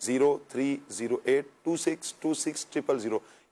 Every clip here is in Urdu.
0308262600।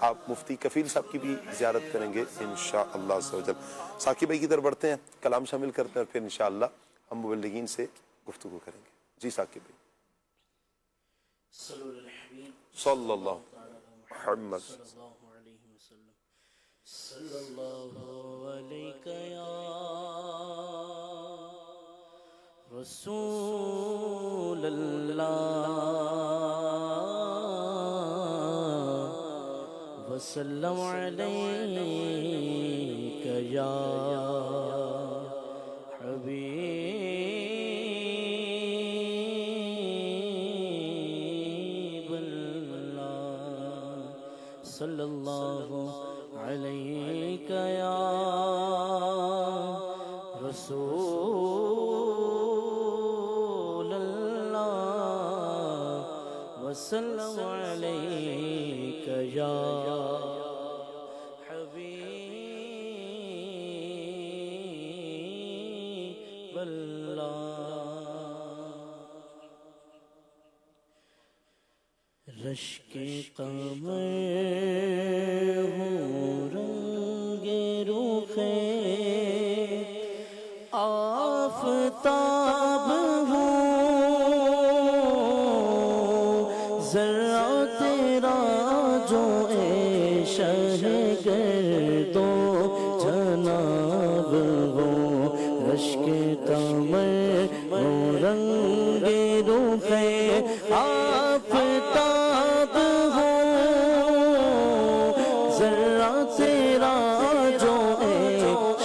آپ مفتی کفیل صاحب کی بھی زیارت کریں گے انشاءاللہ عز و جل۔ ثاقب بھائی کی طرف بڑھتے ہیں، کلام شامل کرتے ہیں اور پھر انشاءاللہ ہم مبلغین سے گفتگو کریں گے۔ جی ثاقب بھائی، صلی اللہ محمد صلی اللہ علیہ یا رسول اللہ وسلم علیہ یا حبیب اللہ صلی اللہ علیہ یا رسول اللہ وسلم علیہ یا حبیب اللہ۔ رشک قمر ہوں رنگ روخے آفتاب ہوں ذرا تیرا جو اے شہ گردو جناب ہو۔ رشک قمر ہوں رنگ روخے آفتاب ہوں ذرا تیرا جو اے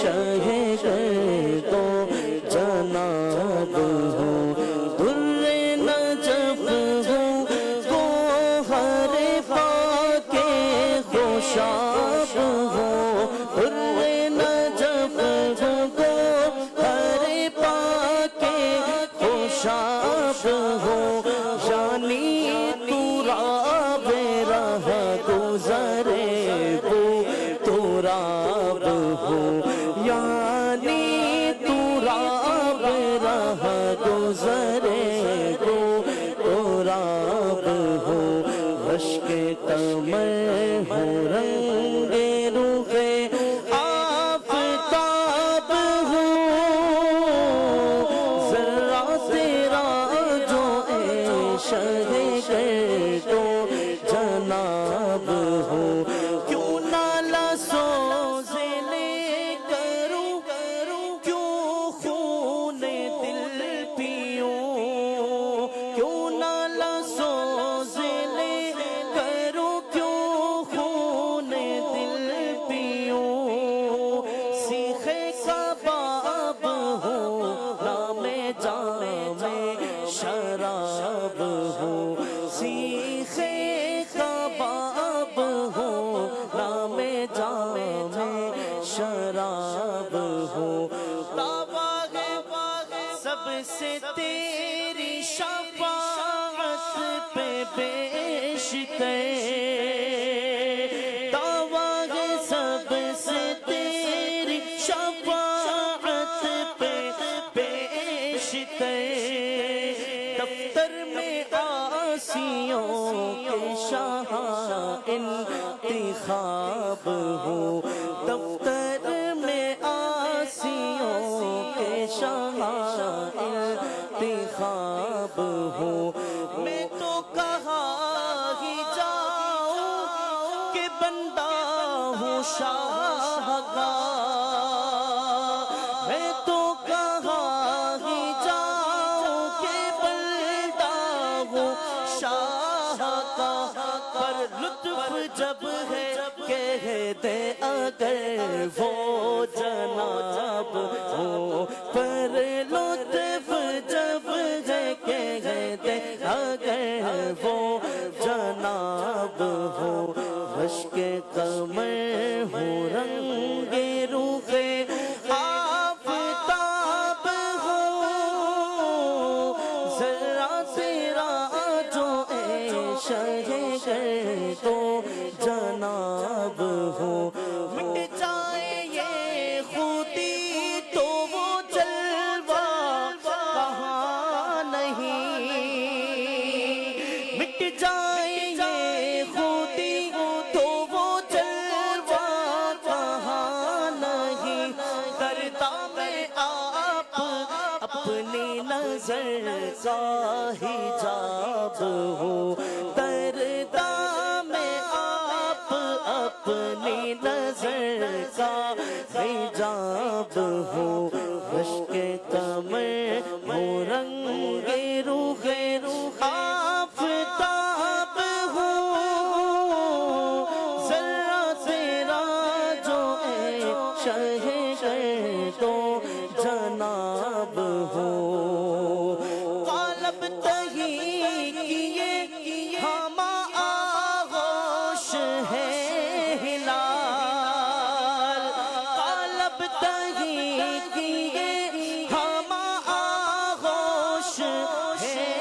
شہ گردو جناب ہو۔ در نجف ہوں گوہر پاک خوشاب ہو۔ در نجف ہوں گوہر پاک خوشاب ہو۔ یعنی تو راب رہ گزرے وہ تو راب ہو۔ یعنی تو راب رہ گزرے وہ تو راب ہو۔ رشک قمر ہو رنگ روخے آفتاب ہو ذرا تیرا جو اے شہ گردو جناب ہو۔ کیوں نالا سوز لے کروں کیوں خون دل پیوں۔ کیوں نالا سوز لے کروں کیوں خون دل پیوں۔ سیخے کباب ہو نام جام شراب ہو۔ سیخے کباب ہو نام جام شراب ہو۔ تاباغ سب سے تیری شفاعت پہ بیشتر تاباغ سب سے تیری شفاعت پہ بیشتر۔ دفتر میں آسیوں کے شاہ انتخاب ہو۔ دفتر میں آسیوں کے شاہ انتخاب ہو۔ میں تو کہا ہی جاؤں کہ بندہ ہوں شاہ کا۔ میں تو کہا ہی جاؤں کہ بندہ ہوں شاہ کا۔ پر لطف جب ہے کہتے اگر وہ جناب ہو۔ پر لطف جب ہے کہتے اگر وہ جناب ہو۔ رشک قمر ہو رنگ روخے آفتاب ہو ذرا تیرا جو اے شہ گردو جناب ہو۔ مٹ جائے یہ خودی تو وہ جلوہ کہاں نہیں۔ مٹ جائے یہ خودی تو وہ اپنی نظر کا حجاب ہو دردا میں آپ اپنی نظر کا حجاب ہو رشک کمر ہو رنگ روح آفتاب ہو ذرا تیرا جو اے شہ گردو جناب ہو قالب تہی کیے ہم آغوش ہے ہلال قالب تہی کیے ہم آغوش ہے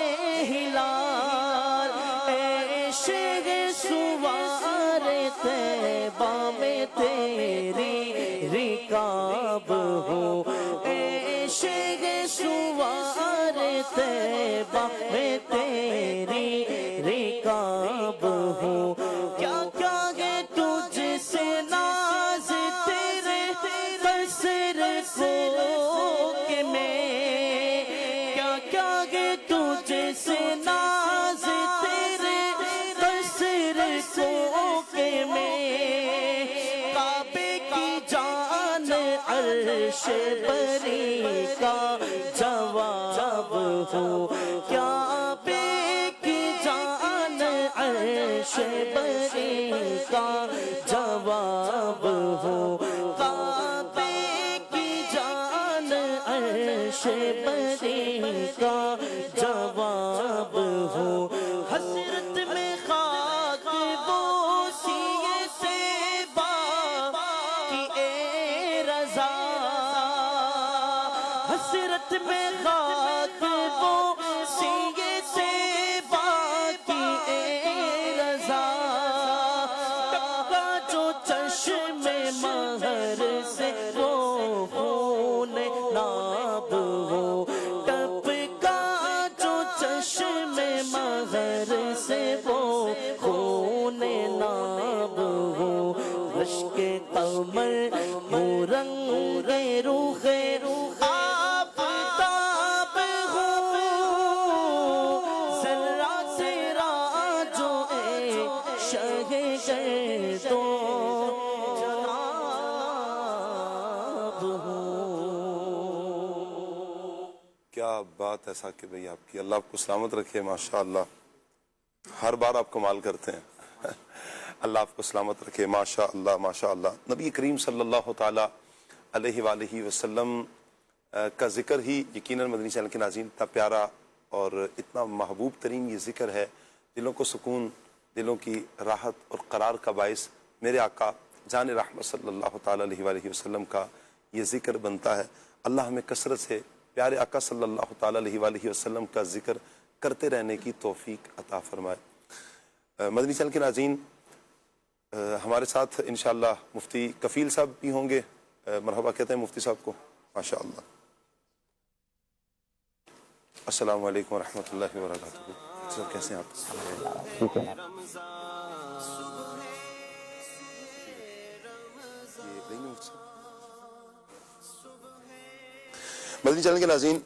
ہلال عشق سوار طیبہ میں تیری رکاب ہو عشق سوار طیبہ میں تیری رکاب ہو کیا کیا ہے تجھ سے ناز تیرے قصر کو کہ میں کیا کیا ہے تجھ سے ناز تیرے قصر کو کہ میں کعبے کی جان عرش بری کا جواب ہو کعبے کی جان عرش بری کا جواب ہو کعبے کی جان عرش بری کا جواب ہو حسرت میں خاک بوسیے طیبہ کی اے رضا حسرت میں خاک بوسیے طیبہ کی اے رضا ٹپکا جو چشم مہر سے وہ خون ناب ہو ٹپکا جو چشم مہر سے وہ خون ناب ہو رشک قمر ہو رنگ روح آفتاب ہو ذرا تیرا جو اے شہ گردو جناب ہو کیا بات ہے ثاقب بھائی آپ کی، اللہ آپ کو سلامت رکھے ماشاءاللہ، ہر بار آپ کمال کرتے ہیں اللہ آپ کو سلامت رکھے ماشاءاللہ ماشاءاللہ۔ نبی کریم صلی اللہ تعالیٰ علیہ وآلہ وسلم کا ذکر ہی یقیناً مدنی چینل کے ناظرین اتنا پیارا اور اتنا محبوب ترین یہ ذکر ہے، دلوں کو سکون، دلوں کی راحت اور قرار کا باعث میرے آقا جان رحمت صلی اللہ تعالیٰ علیہ وآلہ وسلم کا یہ ذکر بنتا ہے۔ اللہ ہمیں کثرت سے پیارے آقا صلی اللہ تعالیٰ علیہ وآلہ وسلم کا ذکر کرتے رہنے کی توفیق عطا فرمائے۔ مدنی چینل کے ناظرین ہمارے ساتھ انشاءاللہ مفتی کفیل صاحب بھی ہوں گے، مرحبا کہتے ہیں مفتی صاحب کو ماشاءاللہ۔ السلام علیکم ورحمۃ اللہ وبرکاتہ، سب کیسے ہیں آپ؟ ٹھیک ہے۔ مدنی چینل کے ناظرین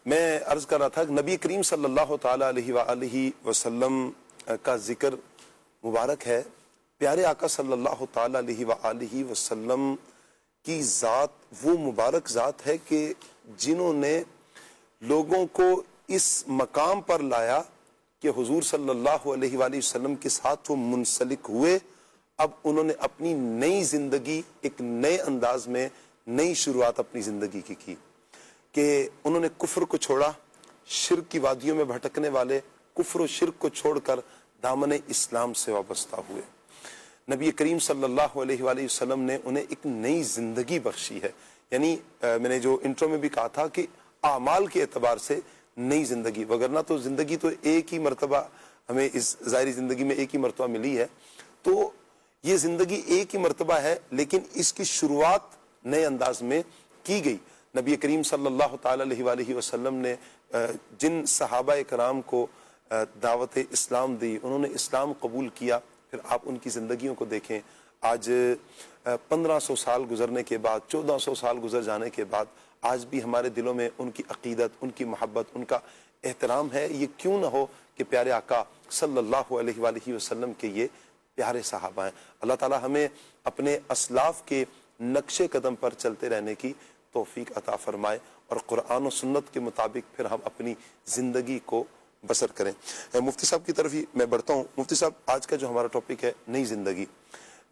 میں عرض کر رہا تھا کہ نبی کریم صلی اللہ تعالیٰ علیہ وآلہ وسلم کا ذکر مبارک ہے۔ پیارے آقا صلی اللہ تعالیٰ علیہ وآلہ وسلم کی ذات وہ مبارک ذات ہے کہ جنہوں نے لوگوں کو اس مقام پر لایا کہ حضور صلی اللہ علیہ وآلہ وسلم کے ساتھ وہ منسلک ہوئے، اب انہوں نے اپنی نئی زندگی ایک نئے انداز میں نئی شروعات اپنی زندگی کی کہ انہوں نے کفر کو چھوڑا، شرک کی وادیوں میں بھٹکنے والے کفر و شرک کو چھوڑ کر دامن اسلام سے وابستہ ہوئے۔ نبی کریم صلی اللہ علیہ وآلہ وسلم نے انہیں ایک نئی زندگی بخشی ہے، یعنی میں نے جو انٹرو میں بھی کہا تھا کہ اعمال کے اعتبار سے نئی زندگی، وگرنہ تو زندگی تو ایک ہی مرتبہ ہمیں اس ظاہری زندگی میں ایک ہی مرتبہ ملی ہے، تو یہ زندگی ایک ہی مرتبہ ہے لیکن اس کی شروعات نئے انداز میں کی گئی۔ نبی کریم صلی اللہ تعالیٰ علیہ وآلہ وسلم نے جن صحابہ کرام کو دعوت اسلام دی، انہوں نے اسلام قبول کیا، پھر آپ ان کی زندگیوں کو دیکھیں، آج 1500 سال گزرنے کے بعد، 1400 سال گزر جانے کے بعد آج بھی ہمارے دلوں میں ان کی عقیدت، ان کی محبت، ان کا احترام ہے. یہ کیوں نہ ہو کہ پیارے آقا صلی اللہ علیہ وآلہ وسلم کے یہ پیارے صحابہ ہیں. اللہ تعالی ہمیں اپنے اسلاف کے نقش قدم پر چلتے رہنے کی توفیق عطا فرمائے اور قرآن و سنت کے مطابق پھر ہم اپنی زندگی کو بسر کریں. مفتی صاحب کی طرف ہی میں بڑھتا ہوں. مفتی صاحب، آج کا جو ہمارا ٹاپک ہے نئی زندگی،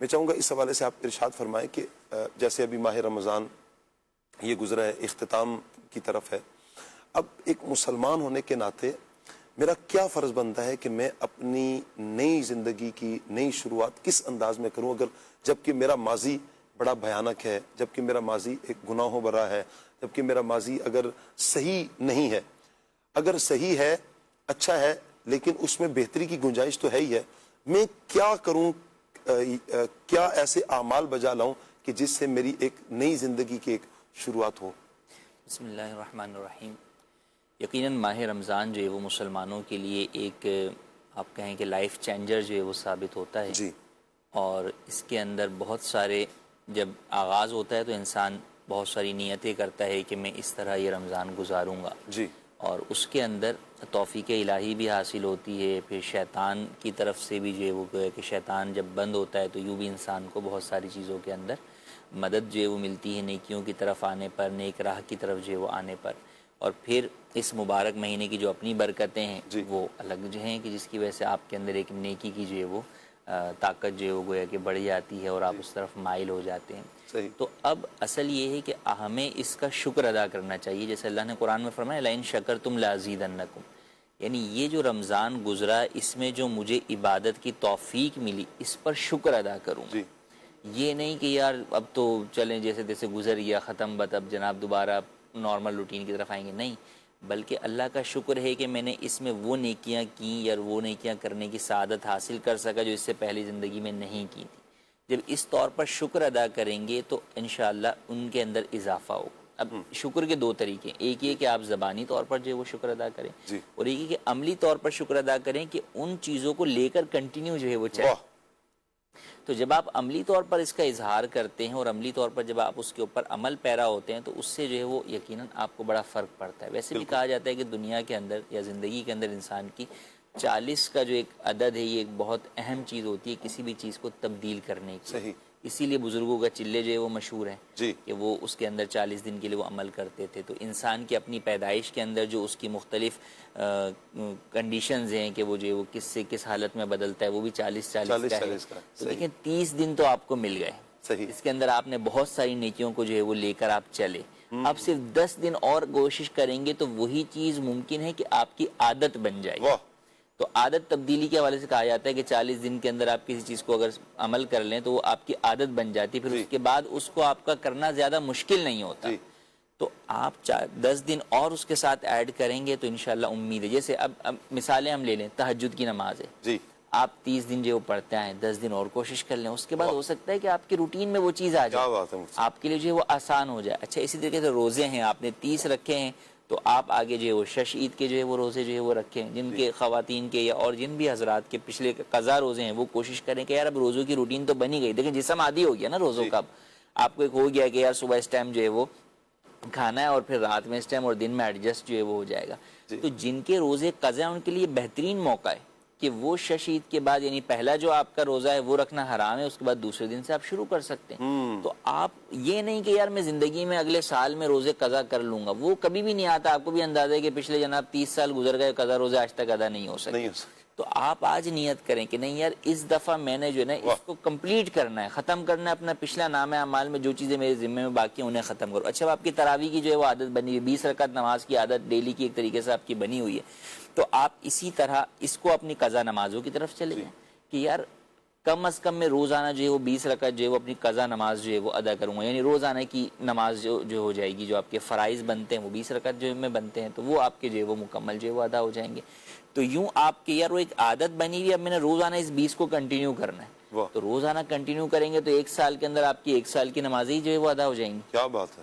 میں چاہوں گا اس حوالے سے آپ ارشاد فرمائیں کہ جیسے ابھی ماہ رمضان یہ گزرا ہے، اختتام کی طرف ہے. اب ایک مسلمان ہونے کے ناطے میرا کیا فرض بنتا ہے کہ میں اپنی نئی زندگی کی نئی شروعات کس انداز میں کروں، اگر جبکہ میرا ماضی بڑا بھیانک ہے، جبکہ میرا ماضی ایک گناہوں بھرا ہے، جبکہ میرا ماضی اگر صحیح نہیں ہے، اگر صحیح ہے اچھا ہے لیکن اس میں بہتری کی گنجائش تو ہے ہی ہے، میں کیا کروں، کیا ایسے اعمال بجا لاؤں کہ جس سے میری ایک نئی زندگی کی ایک شروعات ہو. بسم اللہ الرحمن الرحیم. یقیناً ماہ رمضان جو ہے وہ مسلمانوں کے لیے ایک آپ کہیں کہ لائف چینجر جو ہے وہ ثابت ہوتا ہے. جی. اور اس کے اندر بہت سارے، جب آغاز ہوتا ہے تو انسان بہت ساری نیتیں کرتا ہے کہ میں اس طرح یہ رمضان گزاروں گا. جی. اور اس کے اندر توفیق الہی بھی حاصل ہوتی ہے. پھر شیطان کی طرف سے بھی جو ہے وہ کہ شیطان جب بند ہوتا ہے تو یوں بھی انسان کو بہت ساری چیزوں کے اندر مدد جو ہے وہ ملتی ہے، نیکیوں کی طرف آنے پر، نیک راہ کی طرف جو ہے وہ آنے پر. اور پھر اس مبارک مہینے کی جو اپنی برکتیں ہیں جی. وہ الگ جو ہیں کہ جس کی وجہ سے آپ کے اندر ایک نیکی کی جو ہے وہ طاقت جو ہے وہ گویا کہ بڑھ جاتی ہے اور آپ اس طرف مائل ہو جاتے ہیں. صحیح. تو اب اصل یہ ہے کہ ہمیں اس کا شکر ادا کرنا چاہیے، جیسے اللہ نے قرآن میں فرمایا لَإِن شَكَرْتُمْ لَأَزِيدَنَّكُمْ. یعنی یہ جو رمضان گزرا اس میں جو مجھے عبادت کی توفیق ملی اس پر شکر ادا کروں. جی. یہ نہیں کہ یار اب تو چلیں جیسے تیسے گزر گیا ختم بت اب جناب دوبارہ نارمل روٹین کی طرف آئیں گے، نہیں، بلکہ اللہ کا شکر ہے کہ میں نے اس میں وہ نیکیاں کیں یا وہ نیکیاں کرنے کی سعادت حاصل کر سکا جو اس سے پہلی زندگی میں نہیں کی تھی. جب اس طور پر شکر ادا کریں گے تو انشاءاللہ ان کے اندر اضافہ ہوگا. اب شکر کے دو طریقے، ایک یہ کہ آپ زبانی طور پر جو ہے وہ شکر ادا کریں، جی. اور ایک یہ کہ عملی طور پر شکر ادا کریں کہ ان چیزوں کو لے کر کنٹینیو جو ہے وہ چلیں. تو جب آپ عملی طور پر اس کا اظہار کرتے ہیں اور عملی طور پر جب آپ اس کے اوپر عمل پیرا ہوتے ہیں تو اس سے جو ہے وہ یقیناً آپ کو بڑا فرق پڑتا ہے. ویسے بھی کہا جاتا ہے کہ دنیا کے اندر یا زندگی کے اندر انسان کی 40 کا جو ایک عدد ہے یہ ایک بہت اہم چیز ہوتی ہے کسی بھی چیز کو تبدیل کرنے کی. صحیح. اسی لیے بزرگوں کا چلے جو ہے وہ مشہور ہیں. جی. کہ وہ اس کے اندر 40 دن کے لیے وہ عمل کرتے تھے. تو انسان کی اپنی پیدائش کے اندر جو اس کی مختلف کنڈیشنز ہیں کہ وہ جو ہے وہ کس سے کس حالت میں بدلتا ہے وہ بھی 40 کا ہے. تو دیکھیں 30 دن تو آپ کو مل گئے. صحیح. اس کے اندر آپ نے بہت ساری نیکیوں کو جو ہے وہ لے کر آپ چلے. اب صرف 10 دن اور کوشش کریں گے تو وہی چیز ممکن ہے کہ آپ کی عادت بن جائے. تو عادت تبدیلی کے حوالے سے کہا جاتا ہے کہ 40 دن کے اندر آپ کسی چیز کو اگر عمل کر لیں تو وہ آپ کی عادت بن جاتی ہے. پھر اس کے بعد اس کو آپ کا کرنا زیادہ مشکل نہیں ہوتا. تو آپ 10 دن اور اس کے ساتھ ایڈ کریں گے تو انشاءاللہ امید ہے. جیسے اب مثالیں ہم لے لیں، تہجد کی نماز ہے. جی. آپ 30 دن جو پڑھتے ہیں 10 دن اور کوشش کر لیں، اس کے بعد ہو سکتا ہے کہ آپ کی روٹین میں وہ چیز آ جائے، آپ کے لیے جو ہے وہ آسان ہو جائے. اچھا، اسی طریقے سے روزے ہیں، آپ نے 30 رکھے ہیں تو آپ آگے جو ہے وہ شش عید کے جو ہے وہ روزے جو ہے وہ رکھیں. جن کے خواتین کے یا اور جن بھی حضرات کے پچھلے قضا روزے ہیں وہ کوشش کریں کہ یار اب روزوں کی روٹین تو بنی گئی. دیکھیں جسم عادی ہو گیا نا روزوں کا. اب آپ کو ایک ہو گیا کہ یار صبح اس ٹائم جو ہے وہ کھانا ہے اور پھر رات میں اس ٹائم اور دن میں ایڈجسٹ جو ہے وہ ہو جائے گا. تو جن کے روزے قضا ہیں ان کے لیے بہترین موقع ہے کہ وہ شش عید کے بعد، یعنی پہلا جو آپ کا روزہ ہے وہ رکھنا حرام ہے، اس کے بعد دوسرے دن سے آپ شروع کر سکتے ہیں. تو آپ یہ نہیں کہ یار میں زندگی میں اگلے سال میں روزے قضا کر لوں گا، وہ کبھی بھی نہیں آتا. آپ کو بھی اندازہ ہے کہ پچھلے جناب 30 سال گزر گئے، قضا روزے آج تک ادا نہیں ہو سکے. تو آپ آج نیت کریں کہ نہیں یار اس دفعہ میں نے جو ہے نا اس کو کمپلیٹ کرنا ہے، ختم کرنا ہے. اپنا پچھلا نام اعمال میں جو چیزیں میرے ذمے میں باقی ہیں انہیں ختم کرو. اچھا، آپ کی تراویح کی جو ہے وہ عادت بنی ہوئی، 20 رکعت نماز کی عادت ڈیلی کی ایک طریقے سے آپ کی بنی ہوئی ہے، تو آپ اسی طرح اس کو اپنی قضا نمازوں کی طرف چلے جائیں کہ یار کم از کم میں روزانہ جو ہے وہ 20 رکعت جو ہے وہ اپنی قضا نماز جو ہے وہ ادا کروں گا. یعنی روزانہ کی نماز جو ہو جائے گی، جو آپ کے فرائض بنتے ہیں وہ 20 رکعت جو میں بنتے ہیں تو وہ آپ کے جو ہے وہ مکمل جو ہے وہ ادا ہو جائیں گے. تو یوں آپ کے یار وہ ایک عادت بنی ہوئی، اب میں نے روزانہ اس 20 کو کنٹینیو کرنا ہے. تو روزانہ کنٹینیو کریں گے تو 1 سال کے اندر آپ کی 1 سال کی نمازیں جو ہے وہ ادا ہو جائیں گی. کیا بات ہے.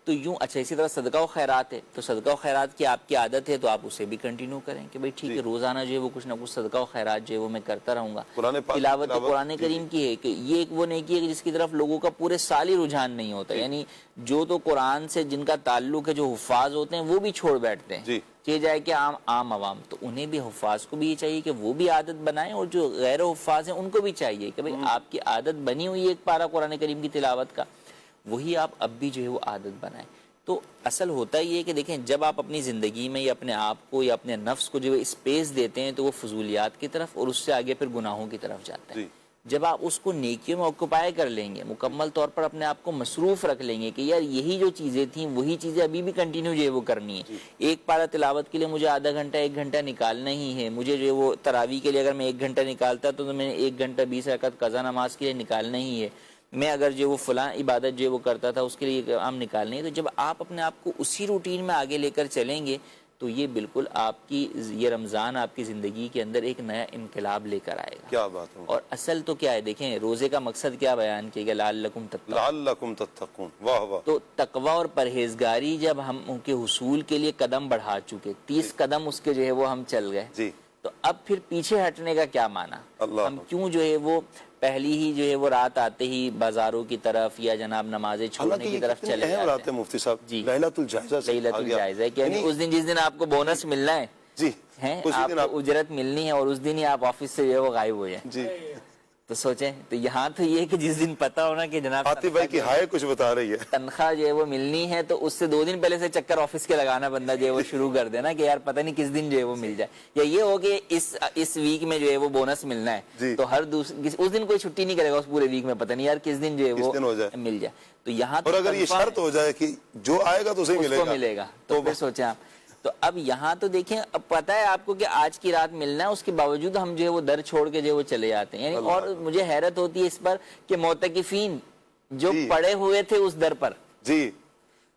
تو تو یوں اچھا اسی طرح صدقہ و خیرات ہے، تو صدقہ و خیرات کی آپ کی عادت ہے تو آپ اسے بھی کنٹینیو کریں کہ بھئی ٹھیک ہے روزانہ جو ہے وہ کچھ نہ کچھ صدقہ و خیرات جو ہے وہ میں کرتا رہوں گا۔ تلاوت قرآن کریم کی ہے کہ یہ ایک وہ نیکی ہے جس کی طرف لوگوں کا پورے سال ہی رجحان نہیں ہوتا، یعنی جو تو قرآن سے جن کا تعلق ہے، جو حفاظ ہوتے ہیں وہ بھی چھوڑ بیٹھتے ہیں کہ جائے کہ عام عوام، تو انہیں بھی حفاظ کو بھی یہ چاہیے کہ وہ بھی عادت بنائیں، اور جو غیر حفاظ ہیں ان کو بھی چاہیے کہ بھئی آپ کی عادت بنی ہوئی ہے ایک پارہ قرآن کریم کی تلاوت کا، وہی آپ اب بھی جو ہے وہ عادت بنائیں۔ تو اصل ہوتا ہی ہے کہ دیکھیں جب آپ اپنی زندگی میں یا اپنے آپ کو یا اپنے نفس کو جو ہے اسپیس دیتے ہیں تو وہ فضولیات کی طرف اور اس سے آگے پھر گناہوں کی طرف جاتا ہے۔ جب آپ اس کو نیکیوں میں آکوپائی کر لیں گے، مکمل طور پر اپنے آپ کو مصروف رکھ لیں گے کہ یار یہی جو چیزیں تھیں وہی چیزیں ابھی بھی کنٹینیو جو ہے وہ کرنی ہے، ایک پارہ تلاوت کے لیے مجھے آدھا گھنٹہ 1 گھنٹہ نکالنا ہی ہے، مجھے جو ہے وہ تراویح کے لیے اگر میں 1 گھنٹہ نکالتا تو میں 1 گھنٹہ 20 رکعت قضا نماز کے لیے نکالنا ہی ہے، میں اگر جو وہ فلاں عبادت جو وہ کرتا تھا اس کے لیے ہم نکالنے ہیں، تو جب آپ اپنے آپ کو اسی روٹین میں آگے لے کر چلیں گے تو یہ بالکل آپ کی یہ رمضان آپ کی زندگی کے اندر ایک نیا انقلاب لے کر آئے گا۔ کیا بات ہے۔ اور اصل تو کیا ہے، دیکھیں روزے کا مقصد کیا بیان کیا گیا، لعلکم تتقون، لعلکم تتقون، واہ واہ۔ تو تقوی اور پرہیزگاری جب ہم ان کے حصول کے لیے قدم بڑھا چکے، 30 قدم اس کے جو ہے وہ ہم چل گئے، تو اب پھر پیچھے ہٹنے کا کیا معنی، ہم کیوں جو ہے وہ پہلی ہی جو ہے وہ رات آتے ہی بازاروں کی طرف یا جناب نمازیں چھوڑنے کی طرف چلے جاتے ہیں۔ مفتی صاحب لیلۃ الجائزہ سے لیلۃ الجائزہ کہ اس دن جس دن آپ کو بونس ملنا ہے، آپ کو اجرت ملنی ہے، اور اس دن ہی آپ آفس سے جو ہے وہ غائب ہو جائیں، تو سوچیں تو یہاں تو یہ کہ جس دن پتا ہونا کہ جناب عاطف بھائی کی ہائے کچھ بتا رہی ہے، تنخواہ جو ہے وہ ملنی ہے، تو اس سے 2 دن پہلے سے چکر آفس کے لگانا بندہ جو ہے وہ شروع کر دینا کہ یار پتہ نہیں کس دن جو ہے وہ مل جائے، یا یہ ہو کہ اس ویک میں جو ہے وہ بونس ملنا ہے تو ہر اس دن کوئی چھٹی نہیں کرے گا اس پورے ویک میں، پتہ نہیں یار کس دن جو ہے وہ مل جائے، تو یہاں اور اگر یہ شرط ہو جائے کہ جو آئے گا تو اسے ملے گا، تو پھر سوچیں آپ۔ تو اب یہاں تو دیکھیں اب پتہ ہے آپ کو کہ آج کی رات ملنا ہے، اس کے باوجود ہم جو ہے وہ در چھوڑ کے جو ہے وہ چلے جاتے ہیں، یعنی اور مجھے حیرت ہوتی ہے اس پر کہ معتکفین جو پڑے ہوئے تھے اس در پر،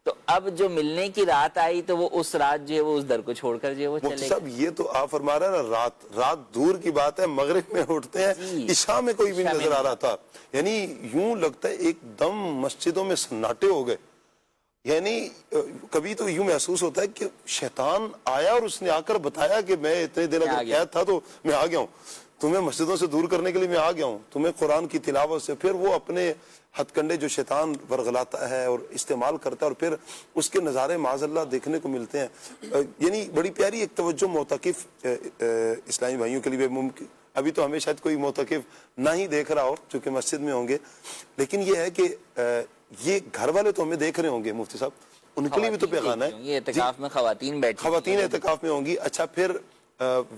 تو اب جو ملنے کی رات آئی تو وہ اس رات جو ہے وہ اس در کو چھوڑ کر جو ہے وہ چلے گئے۔ یہ تو آپ فرما رہے ہیں نا، رات دور کی بات ہے، مغرب میں اٹھتے ہیں، عشاء میں کوئی بھی نظر آ رہا تھا، یعنی یوں لگتا ہے ایک دم مسجدوں میں سناٹے ہو گئے، یعنی کبھی تو یوں محسوس ہوتا ہے کہ شیطان آیا اور اس نے آ کر بتایا کہ میں اتنے دن اگر قید تھا تو میں آ گیا ہوں، تمہیں مسجدوں سے دور کرنے کے لیے میں آ گیا ہوں، تمہیں قرآن کی تلاوت سے، پھر وہ اپنے ہتھ کنڈے جو شیطان ورغلاتا ہے اور استعمال کرتا ہے اور پھر اس کے نظارے معاذ اللہ دیکھنے کو ملتے ہیں، یعنی بڑی پیاری ایک توجہ معتکف اسلامی بھائیوں کے لیے ممکن، ابھی تو ہمیں شاید کوئی معتکف نہ ہی دیکھ رہا ہو چونکہ مسجد میں ہوں گے، لیکن یہ ہے کہ یہ گھر والے تو ہمیں دیکھ رہے ہوں گے مفتی صاحب، ان کے لیے بھی تو پیغام ہے، یہ اعتکاف میں خواتین اعتکاف میں ہوں گی، اچھا پھر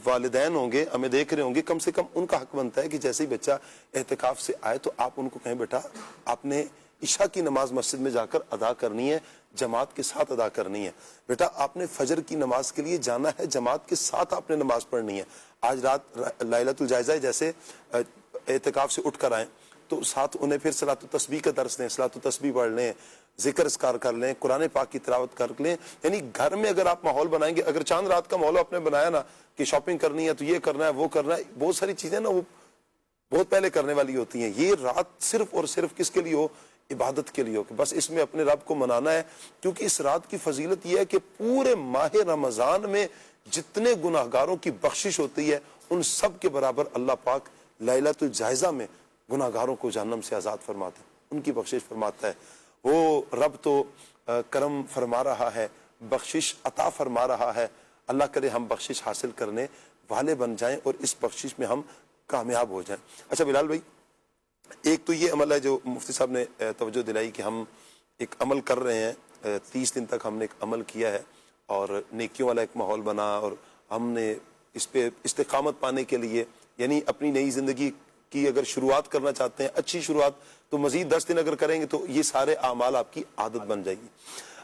والدین ہوں گے ہمیں دیکھ رہے ہوں گے، کم سے کم ان کا حق بنتا ہے کہ جیسے ہی بچہ اعتکاف سے آئے تو آپ ان کو کہیں بیٹا آپ نے عشاء کی نماز مسجد میں جا کر ادا کرنی ہے، جماعت کے ساتھ ادا کرنی ہے، بیٹا آپ نے فجر کی نماز کے لیے جانا ہے، جماعت کے ساتھ آپ نے نماز پڑھنی ہے، آج رات لیلۃ الجائزہ جیسے اعتکاف سے اٹھ کر آئیں تو ساتھ انہیں پھر صلاۃ التسبیح کا درس دیں، صلاۃ التسبیح پڑھ لیں، ذکر اذکار کر لیں، قرآن پاک کی تلاوت کر لیں، یعنی گھر میں اگر آپ ماحول بنائیں گے، اگر چاند رات کا ماحول آپ نے بنایا نا کہ شاپنگ کرنی ہے تو یہ کرنا ہے وہ کرنا ہے، بہت ساری چیزیں نا وہ بہت پہلے کرنے والی ہوتی ہیں، یہ رات صرف اور صرف کس کے لیے ہو، عبادت کے لیے ہو، کہ بس اس میں اپنے رب کو منانا ہے، کیونکہ اس رات کی فضیلت یہ ہے کہ پورے ماہ رمضان میں جتنے گناہگاروں کی بخشش ہوتی ہے ان سب کے برابر اللہ پاک لیلۃ الجائزہ میں گناہگاروں کو جہنم سے آزاد فرماتا ہے، ان کی بخشش فرماتا ہے، وہ رب تو کرم فرما رہا ہے، بخشش عطا فرما رہا ہے، اللہ کرے ہم بخشش حاصل کرنے والے بن جائیں اور اس بخشش میں ہم کامیاب ہو جائیں۔ اچھا بلال بھائی، ایک تو یہ عمل ہے جو مفتی صاحب نے توجہ دلائی کہ ہم ایک عمل کر رہے ہیں، 30 دن تک ہم نے ایک عمل کیا ہے اور نیکیوں والا ایک ماحول بنا، اور ہم نے اس پہ استقامت پانے کے لیے یعنی اپنی نئی زندگی کی اگر شروعات کرنا چاہتے ہیں، اچھی شروعات، تو مزید 10 دن اگر کریں گے تو یہ سارے اعمال آپ کی عادت بن جائے گی۔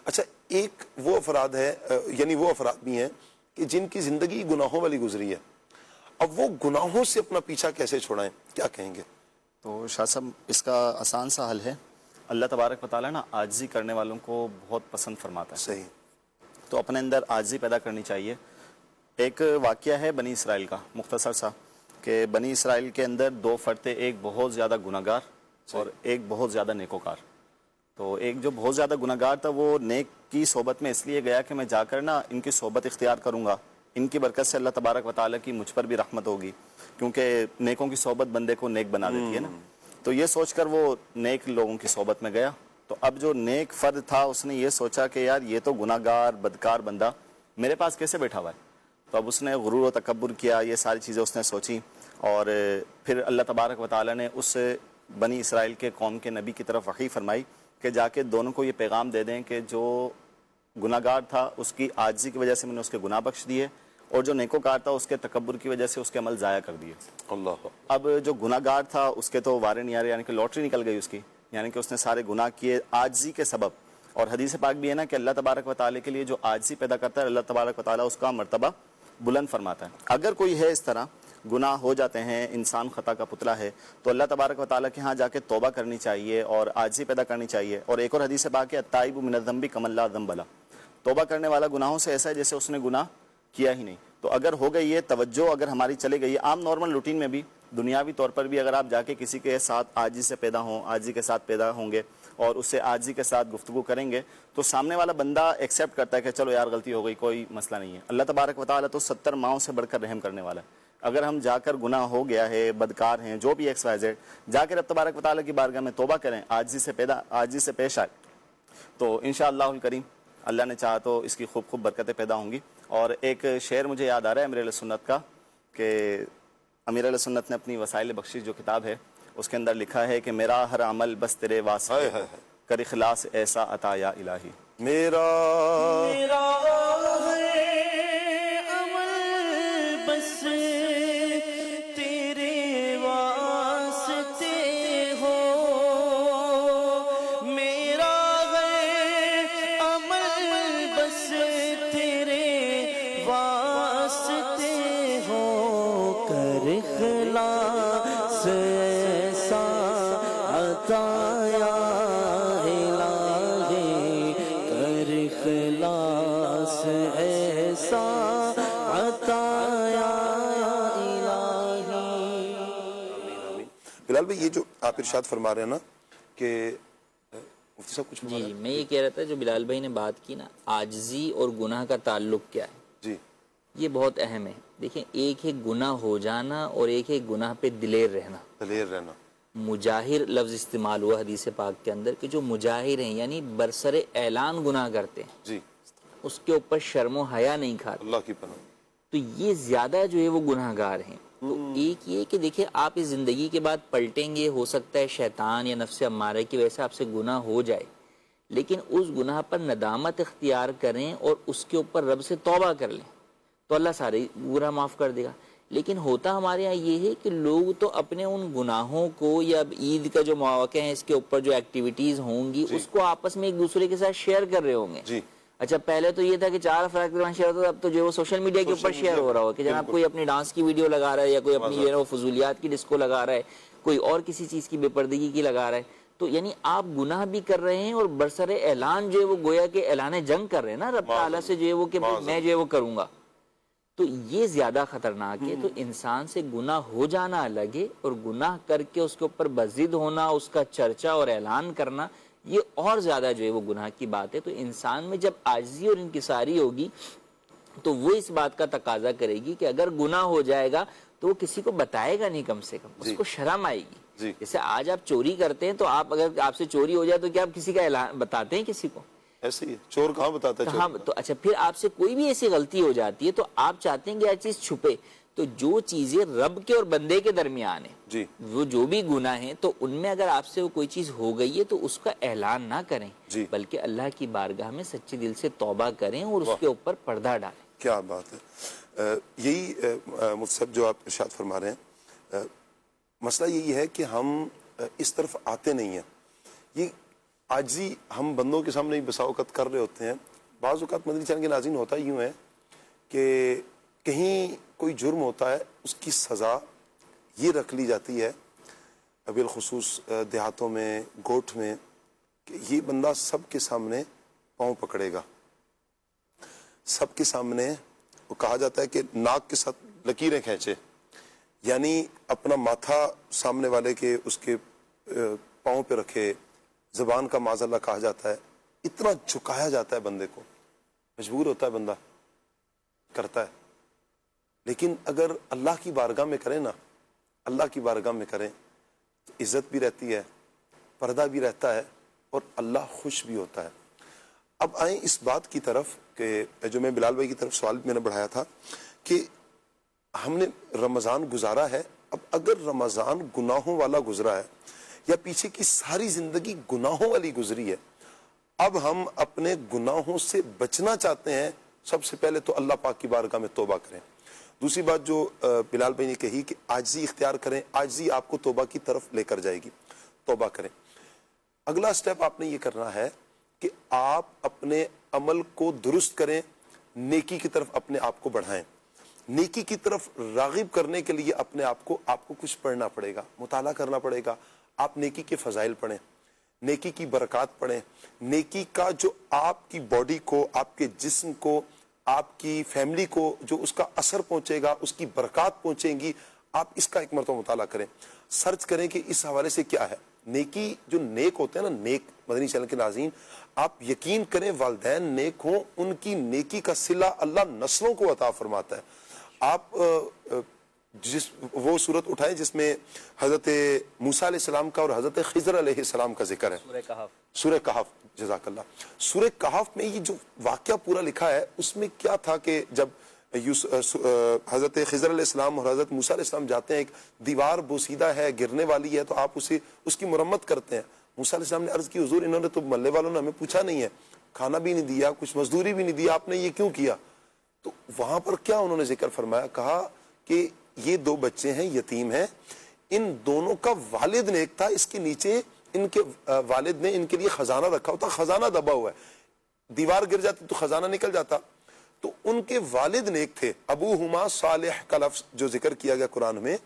اچھا ایک وہ افراد ہے، یعنی وہ افراد بھی ہیں کہ جن کی زندگی گناہوں والی گزری ہے، اب وہ گناہوں سے اپنا پیچھا کیسے چھوڑائیں، کیا کہیں گے؟ تو شاہ صاحب اس کا آسان سا حل ہے، اللہ تبارک و تعالیٰ نا عاجزی کرنے والوں کو بہت پسند فرماتا ہے، صحیح، تو اپنے اندر عاجزی پیدا کرنی چاہیے۔ ایک واقعہ ہے بنی اسرائیل کا مختصر سا، کہ بنی اسرائیل کے اندر 2 فرد تھے، ایک بہت زیادہ گناہگار اور ایک بہت زیادہ نیکوکار، تو ایک جو بہت زیادہ گناہگار تھا وہ نیک کی صحبت میں اس لیے گیا کہ میں جا کر نا ان کی صحبت اختیار کروں گا، ان کی برکت سے اللہ تبارک و تعالیٰ کی مجھ پر بھی رحمت ہوگی، کیونکہ نیکوں کی صحبت بندے کو نیک بنا دیتی ہے نا. تو یہ سوچ کر وہ نیک لوگوں کی صحبت میں گیا. تو اب جو نیک فرد تھا اس نے یہ سوچا کہ یار یہ تو گناہگار بدکار بندہ میرے پاس کیسے بیٹھا ہوا ہے. تو اب اس نے غرور و تکبر کیا، یہ ساری چیزیں اس نے سوچی، اور پھر اللہ تبارک و تعالیٰ نے اس بنی اسرائیل کے قوم کے نبی کی طرف وحی فرمائی کہ جا کے دونوں کو یہ پیغام دے دیں کہ جو گناہگار تھا اس کی عاجزی کی وجہ سے میں نے اس کے گناہ بخش دیے، اور جو نیکوکار تھا اس کے تکبر کی وجہ سے اس کے عمل ضائع کر دیے. اللہ. اب جو گناہگار تھا اس کے تو وارے نہیں آ رہے، یعنی کہ لاٹری نکل گئی اس کی، یعنی کہ اس نے سارے گناہ کیے عاجزی کے سبب. اور حدیث پاک بھی ہے نا کہ اللہ تبارک و تعالیٰ کے لیے جو عاجزی پیدا کرتا ہے اللہ تبارک و تعالیٰ اس کا مرتبہ بلند فرماتا ہے. اگر کوئی ہے اس طرح گناہ ہو جاتے ہیں، انسان خطا کا پتلا ہے، تو اللہ تبارک و تعالیٰ کے ہاں جا کے توبہ کرنی چاہیے اور عاجزی پیدا کرنی چاہیے. اور ایک اور حدیث پاک ہے التائب من الذنب کمن لا ذنب لہ، توبہ کرنے والا گناہوں سے ایسا ہے جیسے اس نے گناہ کیا ہی نہیں. تو اگر ہو گئی یہ توجہ، اگر ہماری چلے گئی عام نارمل روٹین میں بھی، دنیاوی طور پر بھی، اگر آپ جا کے کسی کے ساتھ عاجزی سے پیدا ہوں، عاجزی کے ساتھ پیدا ہوں گے اور اس سے عاجزی کے ساتھ گفتگو کریں گے تو سامنے والا بندہ ایکسیپٹ کرتا ہے کہ چلو یار غلطی ہو گئی، کوئی مسئلہ نہیں ہے. اللہ تبارک و تعالیٰ تو 70 ماؤں سے بڑھ کر رحم کرنے والا ہے. اگر ہم جا کر گناہ ہو گیا ہے، بدکار ہیں، جو بھی ایکس وائی زیڈ، جا کے رب تبارک و تعالیٰ کی بارگاہ میں توبہ کریں، عاجزی سے پیش آئے، تو انشاءاللہ الکریم اللہ نے چاہا تو اس کی خوب خوب برکتیں پیدا ہوں گی. اور ایک شعر مجھے یاد آ رہا ہے امیر اہل سنت کا، کہ امیر اہل سنت نے اپنی وسائل بخشش جو کتاب ہے اس کے اندر لکھا ہے کہ میرا ہر عمل بس تیرے واسطے کر اخلاص ایسا عطا یا الہی. میرا عمل بس تیرے واسطے ہو، میرا عمل بس تیرے واسطے ہو، کر اخلاص ایسا عطا یا الہی، کر اخلاص ایسا عطا یا الہی. بلال بھائی، یہ جو آپ ارشاد فرما رہے ہیں نا کہ مفتی صاحب کچھ جی میں یہ کہہ رہا تھا جو بلال بھائی نے بات کی نا، عاجزی اور گناہ کا تعلق کیا ہے، جی یہ بہت اہم ہے. دیکھیں، ایک ہے گناہ ہو جانا اور ایک ہے گناہ پہ دلیر رہنا. دلیر رہنا. مجاہر لفظ استعمال ہوا حدیث پاک کے اندر کہ جو مجاہر ہیں یعنی برسر اعلان گناہ کرتے ہیں، جی اس کے اوپر شرم و حیا نہیں کھاتے، اللہ کی پناہ. تو یہ زیادہ جو ہے وہ گناہ گار ہیں. تو ایک یہ کہ دیکھیں آپ اس زندگی کے بعد پلٹیں گے، ہو سکتا ہے شیطان یا نفس امارہ کی وجہ سے آپ سے گناہ ہو جائے، لیکن اس گناہ پر ندامت اختیار کریں اور اس کے اوپر رب سے توبہ کر لیں تو اللہ سارے گناہ معاف کر دے گا. لیکن ہوتا ہمارے یہاں یہ ہے کہ لوگ تو اپنے ان گناہوں کو یا اب عید کا جو مواقع ہے اس کے اوپر جو ایکٹیویٹیز ہوں گی اس کو آپس میں ایک دوسرے کے ساتھ شیئر کر رہے ہوں گے. جی اچھا پہلے تو یہ تھا کہ 4 افراد کے درمیان شیئر ہوتا تھا، اب تو جو ہے وہ سوشل میڈیا کے اوپر شیئر ہو رہا ہو کہ جناب کوئی اپنی ڈانس کی ویڈیو لگا رہا ہے یا کوئی اپنی جو ہے وہ فضولیات کی ڈسکو لگا رہا ہے، کوئی اور کسی چیز کی بے پردگی کی لگا رہا ہے. تو یعنی آپ گناہ بھی کر رہے ہیں اور برسر اعلان جو ہے وہ گویا کہ اعلان جنگ کر رہے ہیں نا رب تعالیٰ سے جو ہے وہ کہ میں جو ہے وہ کروں گا. تو یہ زیادہ خطرناک ہے. تو انسان سے گناہ ہو جانا الگ ہے اور گناہ کر کے اس کے اوپر بضد ہونا، اس کا چرچا اور اعلان کرنا، یہ اور زیادہ جو ہے وہ گناہ کی بات ہے. تو انسان میں جب عاجزی اور انکساری ہوگی تو وہ اس بات کا تقاضا کرے گی کہ اگر گناہ ہو جائے گا تو وہ کسی کو بتائے گا نہیں، کم سے کم اس کو شرم آئے گی. جیسے آج آپ چوری کرتے ہیں تو آپ اگر آپ سے چوری ہو جائے تو کیا آپ کسی کا اعلان بتاتے ہیں کسی کو؟ ایسے ہی چور کہاں بتاتا ہے؟ کہاں؟ تو اچھا پھر آپ سے کوئی بھی ایسی غلطی ہو جاتی ہے تو آپ چاہتے ہیں کہ یہ چیز چھپے. تو جو چیزیں رب کے اور بندے کے درمیان ہیں، جی وہ جو بھی گناہ ہیں، تو ان میں اگر آپ سے وہ کوئی چیز ہو گئی ہے تو اس کا اعلان نہ کریں، جی بلکہ اللہ کی بارگاہ میں سچے دل سے توبہ کریں اور اس کے اوپر پردہ ڈالیں. کیا بات ہے. یہی مفتی صاحب جو آپ ارشاد فرما رہے ہیں، مسئلہ یہی ہے کہ ہم اس طرف آتے نہیں ہیں. یہ عاجزی ہم بندوں کے سامنے بسا اوقات کر رہے ہوتے ہیں. بعض اوقات مدنی چینل کے ناظرین ہوتا یوں ہے کہ کہیں کوئی جرم ہوتا ہے اس کی سزا یہ رکھ لی جاتی ہے بالخصوص دیہاتوں میں، گوٹھ میں، کہ یہ بندہ سب کے سامنے پاؤں پکڑے گا، سب کے سامنے. وہ کہا جاتا ہے کہ ناک کے ساتھ لکیریں کھینچے، یعنی اپنا ماتھا سامنے والے کے اس کے پاؤں پہ رکھے، زبان کا معاذ اللہ کہا جاتا ہے، اتنا جھکایا جاتا ہے بندے کو، مجبور ہوتا ہے بندہ، کرتا ہے. لیکن اگر اللہ کی بارگاہ میں کریں نا، اللہ کی بارگاہ میں کریں تو عزت بھی رہتی ہے، پردہ بھی رہتا ہے، اور اللہ خوش بھی ہوتا ہے. اب آئیں اس بات کی طرف کہ جو میں بلال بھائی کی طرف سوال میں نے بڑھایا تھا کہ ہم نے رمضان گزارا ہے. اب اگر رمضان گناہوں والا گزرا ہے یا پیچھے کی ساری زندگی گناہوں والی گزری ہے، اب ہم اپنے گناہوں سے بچنا چاہتے ہیں، سب سے پہلے تو اللہ پاک کی بارگاہ میں توبہ کریں. دوسری بات جو بلال بھائی نے کہی کہ عاجزی اختیار کریں، عاجزی آپ کو توبہ کی طرف لے کر جائے گی، توبہ کریں. اگلا سٹیپ آپ نے یہ کرنا ہے کہ آپ اپنے عمل کو درست کریں، نیکی کی طرف اپنے آپ کو بڑھائیں. نیکی کی طرف راغب کرنے کے لیے اپنے آپ کو کچھ پڑھنا پڑے گا، مطالعہ کرنا پڑے گا. آپ نیکی کے فضائل پڑھیں، نیکی کی برکات پڑھیں، نیکی کا جو آپ کی باڈی کو، آپ کے جسم کو، آپ کی فیملی کو جو اس کا اثر پہنچے گا، اس کی برکات پہنچیں گی، آپ اس کا ایک مرتبہ مطالعہ کریں. سرچ کریں کہ اس حوالے سے کیا ہے. نیکی جو نیک ہوتے ہیں نا، نیک مدنی چینل کے ناظرین، آپ یقین کریں والدین نیک ہوں، ان کی نیکی کا صلہ اللہ نسلوں کو عطا فرماتا ہے. آپ وہ صورت اٹھائیں جس میں حضرت موسیٰ علیہ السلام کا اور حضرت خضر علیہ السلام کا ذکر ہے، سورہ کہف. جزاک اللہ. سورہ کہف میں یہ جو واقعہ پورا لکھا ہے، اس میں کیا تھا کہ جب حضرت خضر علیہ السلام اور حضرت موسیٰ علیہ السلام جاتے ہیں، ایک دیوار بوسیدہ ہے، گرنے والی ہے، تو آپ اس کی مرمت کرتے ہیں. موسیٰ علیہ السلام نے عرض کی حضور انہوں نے تو محلے والوں نے ہمیں پوچھا نہیں ہے، کھانا بھی نہیں دیا، کچھ مزدوری بھی نہیں دیا، آپ نے یہ کیوں کیا؟ تو وہاں پر کیا انہوں نے ذکر فرمایا، کہا کہ یہ دو بچے ہیں، یتیم ہیں، ان دونوں کا والد نیک تھا، اس کے نیچے ان کے والد نے ان کے لیے خزانہ رکھا ہوتا، خزانہ دبا ہوا ہے، دیوار گر جاتی تو خزانہ نکل جاتا. تو ان کے والد نیک تھے، ابوہما صالح کا لفظ جو ذکر کیا گیا قرآن میں.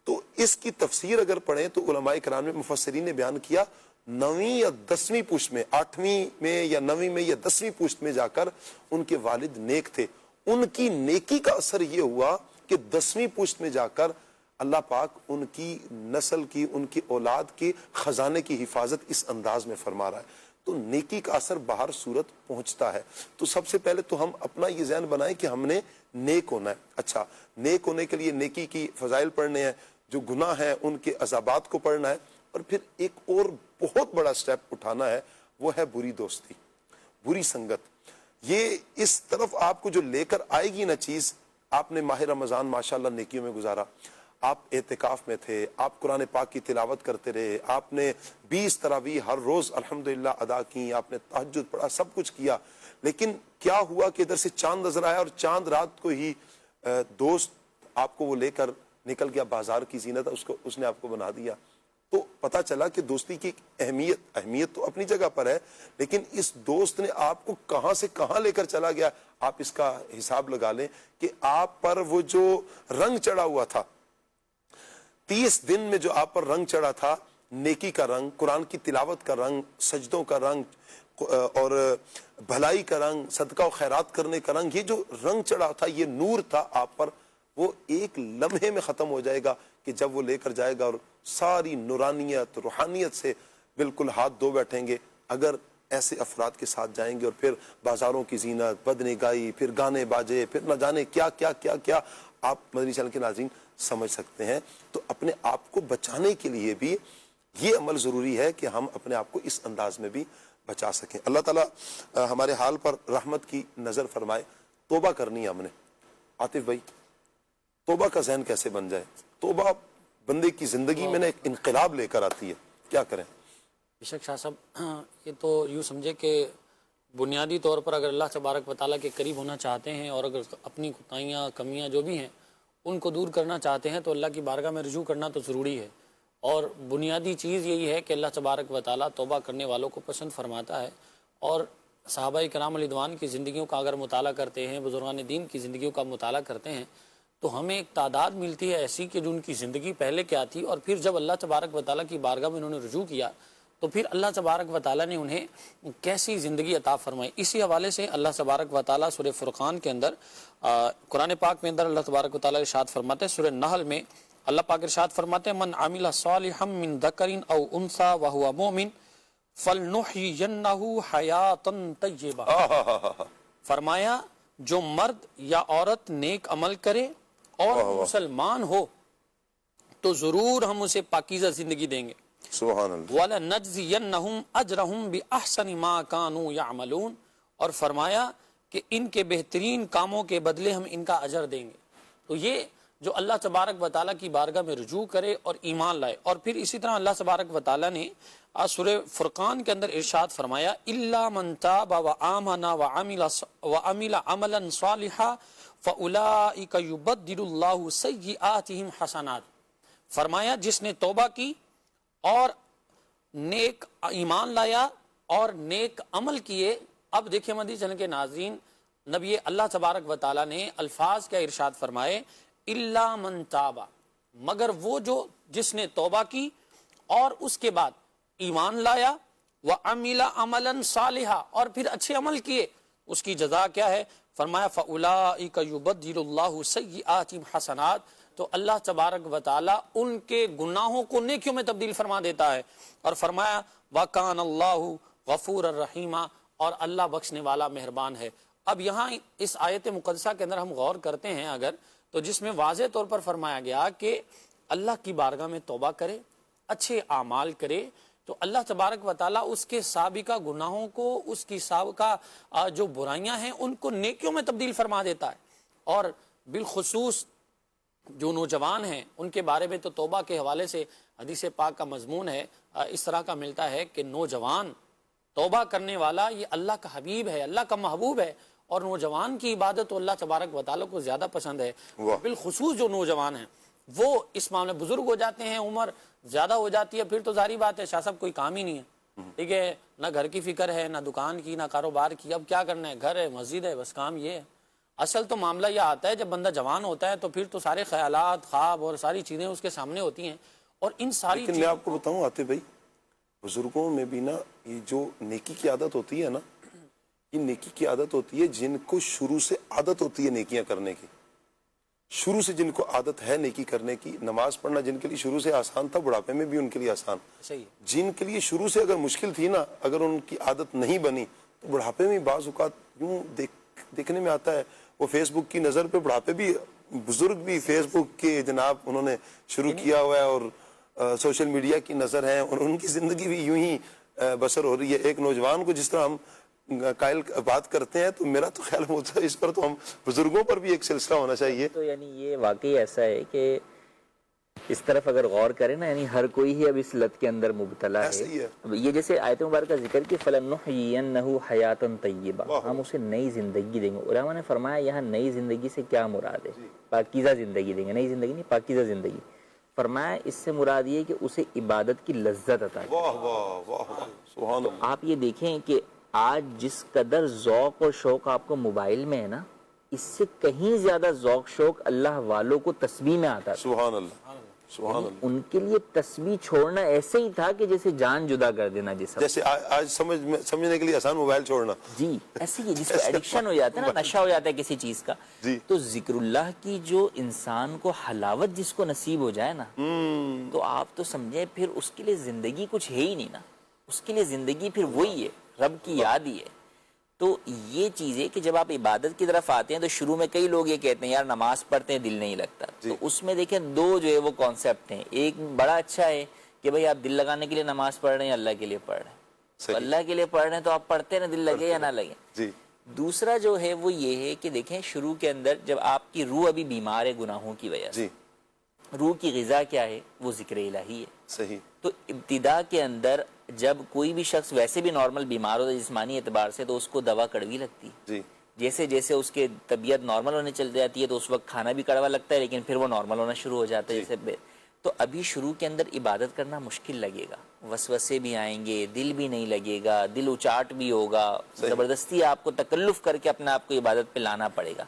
تو اس کی تفسیر اگر پڑھیں تو علماء کرام میں مفسرین نے بیان کیا 9ویں یا 10ویں پشت میں، 8ویں میں یا 9ویں میں یا 10ویں پشت میں جا کر ان کے والد نیک تھے. ان کی نیکی کا اثر یہ ہوا کہ 10ویں پشت میں جا کر اللہ پاک ان کی نسل کی، ان کی اولاد کے خزانے کی حفاظت اس انداز میں فرما رہا ہے. تو نیکی کا اثر باہر صورت پہنچتا ہے. تو سب سے پہلے تو ہم اپنا یہ ذہن بنائیں کہ ہم نے نیک ہونا ہے. اچھا، نیک ہونے کے لیے نیکی کی فضائل پڑھنے ہیں، جو گناہ ہیں ان کے عذابات کو پڑھنا ہے، اور پھر ایک اور بہت بڑا سٹیپ اٹھانا ہے، وہ ہے بری دوستی، بری سنگت. یہ اس طرف آپ کو جو لے کر آئے گی نا چیز. آپ نے ماہ رمضان ماشاءاللہ نیکیوں میں گزارا، آپ اعتکاف میں تھے، آپ قرآن پاک کی تلاوت کرتے رہے، آپ نے 20 تراویح ہر روز الحمدللہ ادا کی، آپ نے تہجد پڑھا، سب کچھ کیا. لیکن کیا ہوا کہ ادھر سے چاند نظر آیا، اور چاند رات کو ہی دوست آپ کو وہ لے کر نکل گیا، بازار کی زینت اس نے آپ کو بنا دیا. تو پتا چلا کہ دوستی کی اہمیت تو اپنی جگہ پر ہے، لیکن اس دوست نے آپ کو کہاں سے کہاں لے کر چلا گیا. آپ اس کا حساب لگا لیں کہ آپ پر وہ جو رنگ چڑھا ہوا تھا 30 دن میں، جو آپ پر رنگ چڑھا تھا، نیکی کا رنگ، قرآن کی تلاوت کا رنگ، سجدوں کا رنگ، اور بھلائی کا رنگ، صدقہ و خیرات کرنے کا رنگ، یہ جو رنگ چڑھا تھا، یہ نور تھا آپ پر، وہ ایک لمحے میں ختم ہو جائے گا کہ جب وہ لے کر جائے گا اور ساری نورانیت، روحانیت سے بالکل ہاتھ دھو بیٹھیں گے. اگر ایسے افراد کے ساتھ جائیں گے اور پھر بازاروں کی زینت، بدنگاہی، پھر گانے باجے، پھر نہ جانے کیا کیا کیا کیا، آپ مدنی چینل کے ناظرین سمجھ سکتے ہیں. تو اپنے آپ کو بچانے کے لیے بھی یہ عمل ضروری ہے کہ ہم اپنے آپ کو اس انداز میں بھی بچا سکیں. اللہ تعالیٰ ہمارے حال پر رحمت کی نظر فرمائے. توبہ کرنی ہے ہم نے. عاطف بھائی، توبہ کا ذہن کیسے بن جائے؟ توبہ بندے کی زندگی میں ایک انقلاب لے کر آتی ہے. کیا کریں؟ بیشک شاہ صاحب، یہ تو یوں سمجھے کہ بنیادی طور پر اگر اللہ تبارک و تعالیٰ کے قریب ہونا چاہتے ہیں اور اگر اپنی کوتاہیاں، کمیاں جو بھی ہیں ان کو دور کرنا چاہتے ہیں تو اللہ کی بارگاہ میں رجوع کرنا تو ضروری ہے. اور بنیادی چیز یہی ہے کہ اللہ تبارک و تعالیٰ توبہ کرنے والوں کو پسند فرماتا ہے. اور صحابہ کرام رضوان کی زندگیوں کا اگر مطالعہ کرتے ہیں، بزرگان دین کی زندگیوں کا مطالعہ کرتے ہیں، تو ہمیں ایک تعداد ملتی ہے ایسی کہ جو ان کی زندگی پہلے کیا تھی، اور پھر جب اللہ تبارک و تعالیٰ کی بارگاہ میں انہوں نے رجوع کیا تو پھر اللہ تبارک و تعالیٰ نے انہیں کیسی زندگی عطا فرمائی. اسی حوالے سے اللہ تبارک و تعالیٰ سورہ فرقان کے اندر، قرآن پاک میں اندر اللہ تبارک و تعالیٰ ارشاد فرماتے ہیں. سورہ نحل میں اللہ پاک ارشاد فرماتے ہیں من عمل صالحا من ذکر او انثى وهو مؤمن فَلْنُحْيِيَنَّهُ حَيَاةً طَيِّبَةً، فرمایا جو مرد یا عورت نیک عمل کرے اور مسلمان ہو تو ضرور ہم اسے پاکیزہ زندگی دیں گے. سبحان اللہ. وَلَنَجْزِيَنَّهُمْ أَجْرَهُمْ بِأَحْسَنِ مَا كَانُوا يَعْمَلُونَ، اور فرمایا کہ ان کے بہترین کاموں کے بدلے ہم ان کا اجر دیں گے. تو یہ جو اللہ تبارک و تعالیٰ کی بارگاہ میں رجوع کرے اور ایمان لائے. اور پھر اسی طرح اللہ تبارک و تعالیٰ نے سورہ فرقان کے اندر ارشاد فرمایا إِلَّا مَن تَابَ وَآمَنَ وَعَمِلَ عَمَلًا صَالِحًا فَأُولَٰئِكَ يُبَدِّلُ اللَّهُ سَيِّئَاتِهِمْ حَسَنَاتٍ، فرمایا جس نے توبہ کی اور نیک ایمان لایا اور نیک عمل کیے. اب دیکھیں مدنی چینل کے ناظرین، نبی اللہ تبارک و تعالیٰ نے الفاظ کیا ارشاد فرمائے، الا من تابا، مگر وہ جو جس نے توبہ کی اور اس کے بعد ایمان لایا، وعمل عملا صالحا، اور پھر اچھے عمل کیے، اس کی جزا کیا ہے؟ فرمایا فاولئک یبدل اللہ سیئاتہم حسنات، تو اللہ تبارک و تعالی ان کے گناہوں کو نیکیوں میں تبدیل فرما دیتا ہے. اور فرمایا وکان اللہ غفور الرحیم، اور اللہ بخشنے والا مہربان ہے. اب یہاں اس آیت مقدسہ کے اندر ہم غور کرتے ہیں اگر، تو جس میں واضح طور پر فرمایا گیا کہ اللہ کی بارگاہ میں توبہ کرے، اچھے اعمال کرے، تو اللہ تبارک و تعالیٰ اس کے سابقہ گناہوں کو، اس کی سابقہ جو برائیاں ہیں ان کو نیکیوں میں تبدیل فرما دیتا ہے. اور بالخصوص جو نوجوان ہیں ان کے بارے میں تو توبہ کے حوالے سے حدیث پاک کا مضمون ہے اس طرح کا ملتا ہے کہ نوجوان توبہ کرنے والا یہ اللہ کا حبیب ہے، اللہ کا محبوب ہے، اور نوجوان کی عبادت اللہ تبارک و تعالیٰ کو زیادہ پسند ہے. بالخصوص جو نوجوان ہیں وہ اس معاملے بزرگ ہو جاتے ہیں، عمر زیادہ ہو جاتی ہے، پھر تو ظاہری بات ہے شاہ صاحب کوئی کام ہی نہیں ہے، ٹھیک ہے، نہ گھر کی فکر ہے، نہ دکان کی، نہ کاروبار کی، اب کیا کرنا ہے، گھر ہے، مسجد ہے، بس کام یہ ہے. اصل تو معاملہ یہ آتا ہے جب بندہ جوان ہوتا ہے تو پھر تو سارے خیالات، خواب اور ساری چیزیں اس کے سامنے ہوتی ہیں، اور ان ساری لیکن میں آپ کو بتاؤں آتے بھائی، بزرگوں میں بھی نا یہ جو نیکی کی عادت ہوتی ہے نا، یہ نیکی کی عادت ہوتی ہے جن کو شروع سے عادت ہوتی ہے نیکیاں کرنے کی، شروع سے جن کو عادت ہے نیکی کرنے کی. نماز پڑھنا جن کے لیے شروع سے آسان تھا، بڑھاپے میں بھی ان کے لیے آسان. صحیح. جن کے لیے شروع سے اگر مشکل تھی نا، اگر ان کی عادت نہیں بنی تو بڑھاپے میں بعض اوقات یوں دیکھنے میں آتا ہے وہ فیس بک کی نظر پہ بڑھاپے بھی، بزرگ بھی فیس بک کے جناب انہوں نے شروع کیا ہوا ہے، اور سوشل میڈیا کی نظر ہے، اور ان کی زندگی بھی یوں ہی بسر ہو رہی ہے. ایک نوجوان کو جس طرح ہم قائل بات کرتے ہیں، تو میرا تو خیال ہوتا ہے اس پر تو ہم بزرگوں پر بھی ایک سلسلہ ہونا چاہیے. تو یعنی یہ واقعی ایسا ہے کہ اس طرف اگر غور کریں نا، یعنی ہر کوئی ہی اب اس لت کے اندر مبتلا ہے. یہ جیسے آیت مبارکہ ذکر کی فَلَنُحْيِيَنَّهُ حَيَاةً طَيِّبَةً، ہم اسے نئی زندگی دیں گے. علماء نے فرمایا یہاں نئی زندگی سے کیا مراد ہے؟ پاکیزہ زندگی دیں گے، نئی زندگی نہیں، پاکیزہ زندگی. فرمایا اس سے مراد یہ کہ اسے عبادت کی لذت عطا کرے. واہ واہ واہ سبحان اللہ. آپ یہ دیکھیں کہ آج جس قدر ذوق اور شوق آپ کو موبائل میں ہے نا، اس سے کہیں زیادہ ذوق شوق اللہ والوں کو تسبیح میں آتا تھا. سبحان اللہ سبحان اللہ. ان کے لیے تسبیح چھوڑنا ایسے ہی تھا کہ جیسے جان جدا کر دینا، جیسے آج سمجھنے کے لیے آسان موبائل چھوڑنا. جی ایسے ہی جس کو ایڈکشن ہو جاتا ہے نا، نشہ ہو جاتا ہے کسی چیز کا. تو ذکر اللہ کی جو انسان کو حلاوت جس کو نصیب ہو جائے نا، تو آپ تو سمجھیں پھر اس کے لیے زندگی کچھ ہے ہی نہیں نا، اس کے لیے زندگی پھر وہی ہے، رب کی یاد ہی ہے. تو یہ چیز ہے کہ جب آپ عبادت کی طرف آتے ہیں تو شروع میں کئی لوگ یہ کہتے ہیں یار نماز پڑھتے ہیں دل نہیں لگتا. تو اس میں دیکھیں دو جو ہے وہ کانسیپٹ ہیں. ایک بڑا اچھا ہے کہ بھئی آپ دل لگانے کے لیے نماز پڑھ رہے ہیں، اللہ کے لیے پڑھ رہے ہیں، تو اللہ کے لیے پڑھ رہے ہیں تو آپ پڑھتے ہیں، دل لگے یا نہ لگے. دوسرا جو ہے وہ یہ ہے کہ دیکھیں شروع کے اندر جب آپ کی روح ابھی بیمار ہے گناہوں کی وجہ سے، روح کی غذا کیا ہے؟ وہ ذکر الہی ہے. صحیح. تو ابتدا کے اندر جب کوئی بھی شخص ویسے بھی نارمل بیمار ہوتا ہے جسمانی اعتبار سے، تو اس کو دوا کڑوی لگتی ہے. جیسے جیسے اس کے طبیعت نارمل ہونے چل جاتی ہے تو اس وقت کھانا بھی کڑوا لگتا ہے، لیکن پھر وہ نارمل ہونا شروع ہو جاتا ہے. جیسے تو ابھی شروع کے اندر عبادت کرنا مشکل لگے گا، وسوسے بھی آئیں گے، دل بھی نہیں لگے گا، دل اچاٹ بھی ہوگا، زبردستی آپ کو تکلف کر کے اپنے آپ کو عبادت پہ لانا پڑے گا.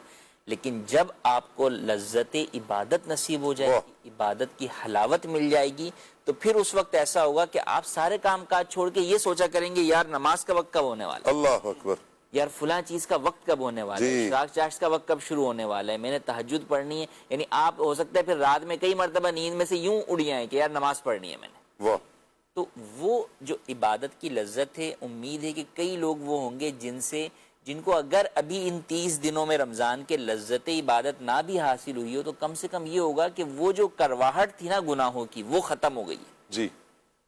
لیکن جب آپ کو لذت عبادت نصیب ہو جائے گی، عبادت کی حلاوت مل جائے گی، تو پھر اس وقت ایسا ہوگا کہ آپ سارے کام کاج چھوڑ کے یہ سوچا کریں گے یار نماز کا وقت کب ہونے والا ہے، اللہ اکبر، یار فلاں چیز کا وقت کب ہونے والا ہے، اشراق چاشت کا وقت کب شروع ہونے والا ہے، میں نے تہجد پڑھنی ہے. یعنی آپ ہو سکتا ہے پھر رات میں کئی مرتبہ نیند میں سے یوں اڑی آئیں کہ یار نماز پڑھنی ہے میں نے. تو وہ جو عبادت کی لذت ہے، امید ہے کہ کئی لوگ وہ ہوں گے جن کو اگر ابھی ان 30 دنوں میں رمضان کے لذت عبادت نہ بھی حاصل ہوئی ہو تو کم سے کم یہ ہوگا کہ وہ جو کرواہٹ تھی نا گناہوں کی وہ ختم ہو گئی ہے. جی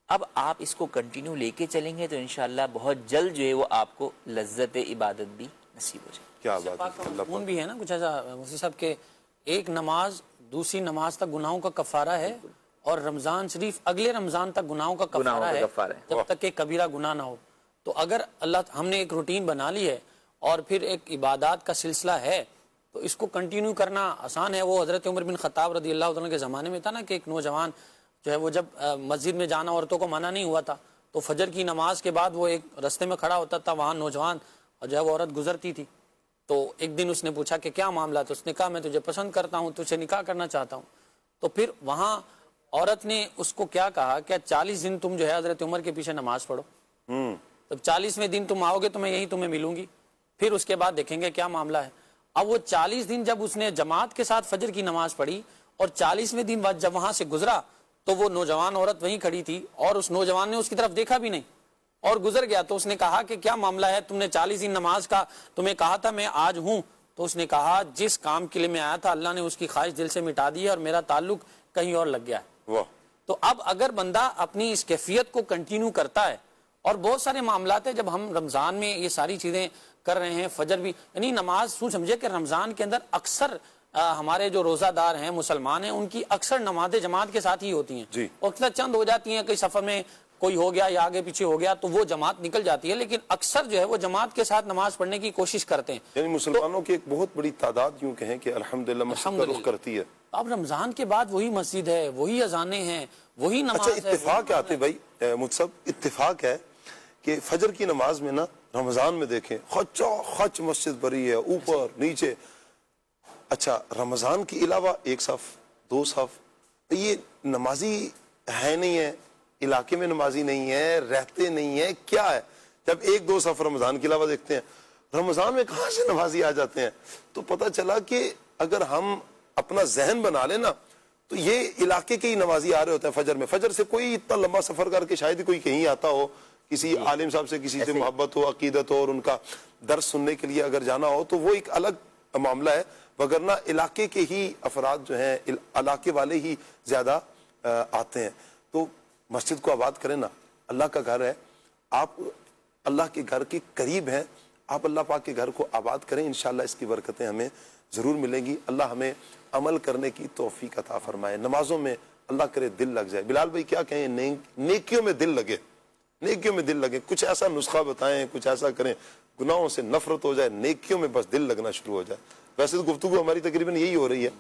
اب آپ اس کو کنٹینیو لے کے چلیں گے تو انشاءاللہ بہت جلد جو ہے وہ آپ کو لذت عبادت بھی نصیب ہو جائے. کیا بات پاک کا ہے. اللہ مضمون بھی ہے نا کچھ ایسا مفتی صاحب کہ ایک نماز دوسری نماز تک گناہوں کا کفارہ ہے، اور رمضان شریف اگلے رمضان تک گناہوں کا کفارہ ہے جب تک کہ کبیرہ گناہ نہ ہو. تو اگر اللہ ہم نے ایک روٹین بنا لی ہے اور پھر ایک عبادات کا سلسلہ ہے تو اس کو کنٹینیو کرنا آسان ہے. وہ حضرت عمر بن خطاب رضی اللہ عنہ کے زمانے میں تھا نا کہ ایک نوجوان جو ہے وہ جب مسجد میں جانا عورتوں کو منع نہیں ہوا تھا تو فجر کی نماز کے بعد وہ ایک رستے میں کھڑا ہوتا تھا، وہاں نوجوان اور جو ہے وہ عورت گزرتی تھی. تو ایک دن اس نے پوچھا کہ کیا معاملہ، تو اس نے کہا میں تجھے پسند کرتا ہوں، تجھ سے نکاح کرنا چاہتا ہوں. تو پھر وہاں عورت نے اس کو کیا کہا کہ 40 دن تم جو ہے حضرت عمر کے پیچھے نماز پڑھو، تب 40ویں دن تم آؤ گے تو میں یہی تمہیں ملوں گی، پھر اس کے بعد دیکھیں گے کیا معاملہ ہے. اب وہ 40 دن جب اس نے جماعت کے ساتھ فجر کی نماز پڑھی اور 40ویں دن بعد جب وہاں سے گزرا تو وہ نوجوان عورت وہیں کھڑی تھی اور اس نوجوان نے اس کی طرف دیکھا بھی نہیں اور گزر گیا. تو اس نے کہا کہ کیا معاملہ ہے، تم نے 40 دن نماز کا تمہیں کہا تھا میں آج ہوں. تو اس نے کہا جس کام کے لیے میں آیا تھا اللہ نے اس کی خواہش دل سے مٹا دی ہے اور میرا تعلق کہیں اور لگ گیا ہے. تو اب اگر بندہ اپنی اس کیفیت کو کنٹینیو کرتا ہے، اور بہت سارے معاملات ہیں جب ہم رمضان میں یہ ساری چیزیں کر رہے ہیں، فجر بھی یعنی نماز سمجھے کہ رمضان کے اندر اکثر ہمارے جو روزہ دار ہیں مسلمان ہیں ان کی اکثر نمازیں جماعت کے ساتھ ہی ہوتی ہیں، اور اکثر چند ہو جاتی ہیں کئی سفر میں کوئی ہو گیا یا آگے پیچھے ہو گیا تو وہ جماعت نکل جاتی ہے، لیکن اکثر جو ہے وہ جماعت کے ساتھ نماز پڑھنے کی کوشش کرتے ہیں. یعنی مسلمانوں کی ایک بہت بڑی تعداد یوں کہیں کہ الحمدللہ مسجد کا رخ کرتی ہے. اب رمضان کے بعد وہی مسجد ہے، وہی اذانیں ہیں، وہی نماز ہے. اچھا اتفاق ہے آتے بھائی مجھ اتفاق ہے کہ فجر کی نماز میں نا رمضان میں دیکھیں خچا خچ مسجد بھری ہے اوپر نیچے. اچھا رمضان کے علاوہ ایک صف دو صف یہ نمازی ہے نہیں ہے، علاقے میں نمازی نہیں ہے، رہتے نہیں ہے، کیا ہے؟ جب ایک دو صف رمضان کے علاوہ دیکھتے ہیں رمضان میں کہاں سے نمازی آ جاتے ہیں. تو پتہ چلا کہ اگر ہم اپنا ذہن بنا لیں نا تو یہ علاقے کے ہی نمازی آ رہے ہوتے ہیں فجر میں. فجر سے کوئی اتنا لمبا سفر کر کے شاید کوئی کہیں آتا ہو، کسی عالم صاحب سے کسی سے محبت ہو، عقیدت ہو اور ان کا درس سننے کے لیے اگر جانا ہو تو وہ ایک الگ معاملہ ہے، وگرنہ علاقے کے ہی افراد جو ہیں علاقے والے ہی زیادہ آتے ہیں. تو مسجد کو آباد کریں نا، اللہ کا گھر ہے، آپ اللہ کے گھر کے قریب ہیں، آپ اللہ پاک کے گھر کو آباد کریں، انشاءاللہ اس کی برکتیں ہمیں ضرور ملیں گی. اللہ ہمیں عمل کرنے کی توفیق عطا فرمائے، نمازوں میں اللہ کرے دل لگ جائے. بلال بھائی کیا کہیں، نیکیوں میں دل لگے، نیکیوں میں دل لگے. کچھ ایسا نسخہ بتائیں، کچھ ایسا کریں گناہوں سے نفرت ہو جائے، نیکیوں میں بس دل لگنا شروع ہو جائے. ویسے تو گفتگو ہماری تقریباً یہی ہو رہی ہے.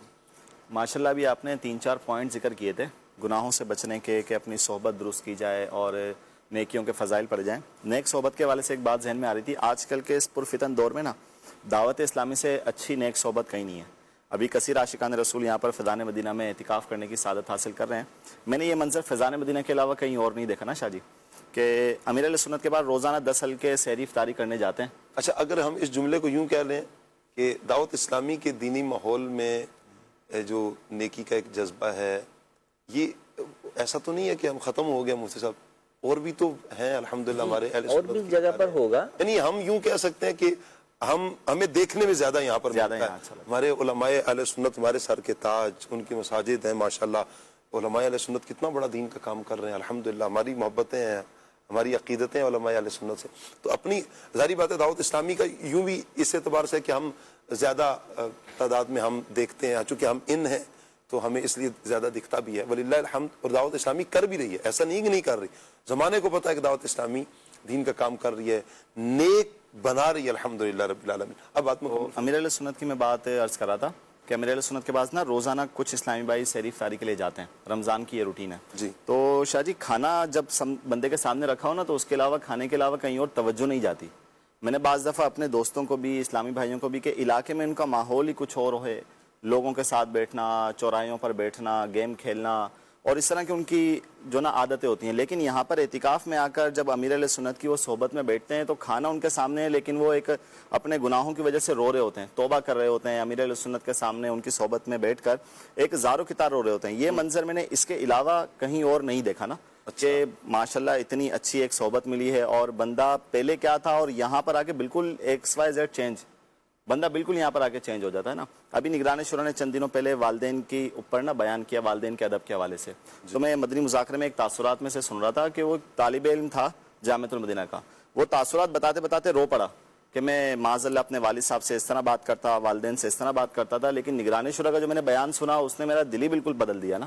ماشاءاللہ بھی آپ نے 3-4 پوائنٹ ذکر کیے تھے گناہوں سے بچنے کے، کہ اپنی صحبت درست کی جائے اور نیکیوں کے فضائل پڑ جائیں. نیک صحبت کے حوالے سے ایک بات ذہن میں آ رہی تھی، آج کل کے اس پرفتن دور میں نا دعوت اسلامی سے اچھی نیک صحبت کہیں نہیں ہے. ابھی کثیر عاشقان رسول یہاں پر فیضان مدینہ میں اعتکاف کرنے کی سعادت حاصل کر رہے ہیں. میں نے یہ منظر فیضان مدینہ کے علاوہ کہیں اور نہیں دیکھا نا شاہ جی، کہ امیر علیہ سنت کے بعد روزانہ 10 حلقے سحری افطاری کرنے جاتے ہیں. اچھا اگر ہم اس جملے کو یوں کہہ لیں کہ دعوت اسلامی کے دینی ماحول میں جو نیکی کا ایک جذبہ ہے، یہ ایسا تو نہیں ہے کہ ہم ختم ہو گیا مفتی صاحب، اور بھی تو ہیں الحمدللہ ہمارے اہل سنت، اور بھی جگہ پر ہوگا. یعنی ہم یوں کہہ سکتے ہیں کہ ہمیں دیکھنے میں زیادہ یہاں پر ملتا ہے. ہمارے علماء اہل سنت ہمارے سر کے تاج، ان کی مساجد ہیں ماشاءاللہ. علماء اہل سنت کتنا بڑا دین کا کام کر رہے ہیں الحمدللہ. ہماری محبتیں ہیں، ہماری عقیدتیں علماء اہل سنت سے. تو اپنی ظاہری بات ہے دعوت اسلامی کا یوں بھی اس اعتبار سے کہ ہم زیادہ تعداد میں ہم دیکھتے ہیں، چونکہ ہم ان ہیں تو ہمیں اس لیے زیادہ دکھتا بھی ہے وللہ الحمد. اور دعوت اسلامی کر بھی رہی ہے، ایسا نہیں کہ نہیں کر رہی. زمانے کو پتہ ہے کہ دعوت اسلامی دین کا کام کر رہی ہے، نیک بنا رہی ہے الحمدللہ رب العالمین. اب بات میں امیر علیہ سنت کی میں بات عرض کر رہا تھا کہ امیر علیہ سنت کے پاس نا روزانہ کچھ اسلامی بھائی سحری افطاری کے لیے جاتے ہیں، رمضان کی یہ روٹین ہے جی. تو شاہ جی کھانا جب بندے کے سامنے رکھا ہو نا تو اس کے علاوہ کھانے کے علاوہ کہیں اور توجہ نہیں جاتی. میں نے بعض دفعہ اپنے دوستوں کو بھی، اسلامی بھائیوں کو بھی، کہ علاقے میں ان کا ماحول ہی کچھ اور ہے، لوگوں کے ساتھ بیٹھنا، چوراہوں پر بیٹھنا، گیم کھیلنا اور اس طرح کی ان کی جو نا عادتیں ہوتی ہیں. لیکن یہاں پر اعتکاف میں آ کر جب امیر علیہ سنت کی وہ صحبت میں بیٹھتے ہیں تو کھانا ان کے سامنے ہے لیکن وہ ایک اپنے گناہوں کی وجہ سے رو رہے ہوتے ہیں، توبہ کر رہے ہوتے ہیں. امیر علیہ سنت کے سامنے ان کی صحبت میں بیٹھ کر ایک زارو کتار رو رہے ہوتے ہیں. یہ منظر میں نے اس کے علاوہ کہیں اور نہیں دیکھا نا. کہ ماشاءاللہ اتنی اچھی ایک صحبت ملی ہے، اور بندہ پہلے کیا تھا اور یہاں پر آ کے بالکل XYZ چینج، بندہ بالکل یہاں پر آ کے چینج ہو جاتا ہے نا. ابھی نگران شورا نے چند دنوں پہلے والدین کی اوپر نا بیان کیا، والدین کے ادب کے حوالے سے. تو میں مدنی مذاکرے میں ایک تاثرات میں سے سن رہا تھا کہ وہ طالب علم تھا جامعۃ المدینہ کا، وہ تاثرات بتاتے بتاتے رو پڑا کہ میں معاذ اللہ اپنے والد صاحب سے اس طرح بات کرتا، والدین سے اس طرح بات کرتا تھا، لیکن نگران شورا کا جو میں نے بیان سنا اس نے میرا دل ہی بالکل بدل دیا نا.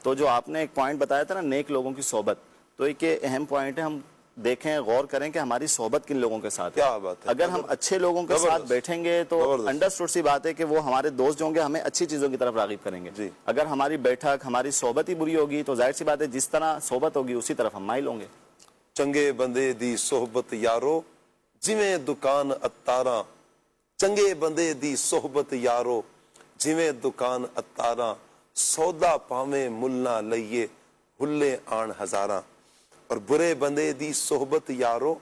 تو جو آپ نے ایک پوائنٹ بتایا تھا نا نیک لوگوں کی صحبت، تو ایک اہم پوائنٹ ہے، ہم دیکھیں غور کریں کہ ہماری صحبت کن لوگوں کے ساتھ ہے. کیا بات ہے. اگر ہم اچھے لوگوں کے ساتھ بیٹھیں گے تو انڈرسٹوڈ سی بات ہے کہ وہ ہمارے دوست جو ہوں گے ہمیں اچھی چیزوں کی طرف راغب کریں گے. اگر ہماری بیٹھک ہماری صحبت ہی بری ہوگی تو ظاہر سی بات ہے جس طرح صحبت ہوگی اسی طرف ہم مائل ہوں گے. چنگے بندے دی صحبت یارو جویں دکان اتاراں، چنگے بندے دی صحبت یارو جویں دکان اتاراں، سودا پاویں مل نہ لئیے ہلے آن ہزاراں. اور برے بندے دی صحبت یارو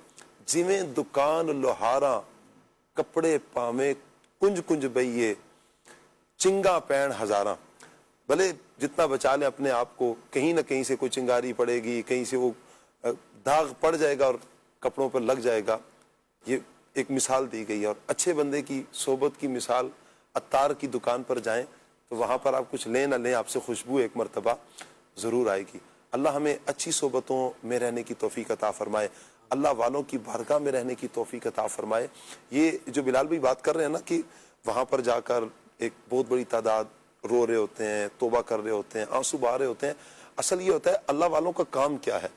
جویں دکان لوہاراں، کپڑے پاویں کنج کنج بئیے چنگا پین ہزاراں. بھلے جتنا بچا لیں اپنے آپ کو، کہیں نہ کہیں سے کوئی چنگاری پڑے گی، کہیں سے وہ داغ پڑ جائے گا اور کپڑوں پر لگ جائے گا. یہ ایک مثال دی گئی ہے. اور اچھے بندے کی صحبت کی مثال، عطار کی دکان پر جائیں تو وہاں پر آپ کچھ لیں نہ لیں آپ سے خوشبو ایک مرتبہ ضرور آئے گی. اللہ ہمیں اچھی صحبتوں میں رہنے کی توفیق عطا فرمائے، اللہ والوں کی بارگاہ میں رہنے کی توفیق عطا فرمائے. یہ جو بلال بھائی بات کر رہے ہیں نا کہ وہاں پر جا کر ایک بہت بڑی تعداد رو رہے ہوتے ہیں، توبہ کر رہے ہوتے ہیں، آنسو بہا رہے ہوتے ہیں. اصل یہ ہوتا ہے اللہ والوں کا کام کیا ہے.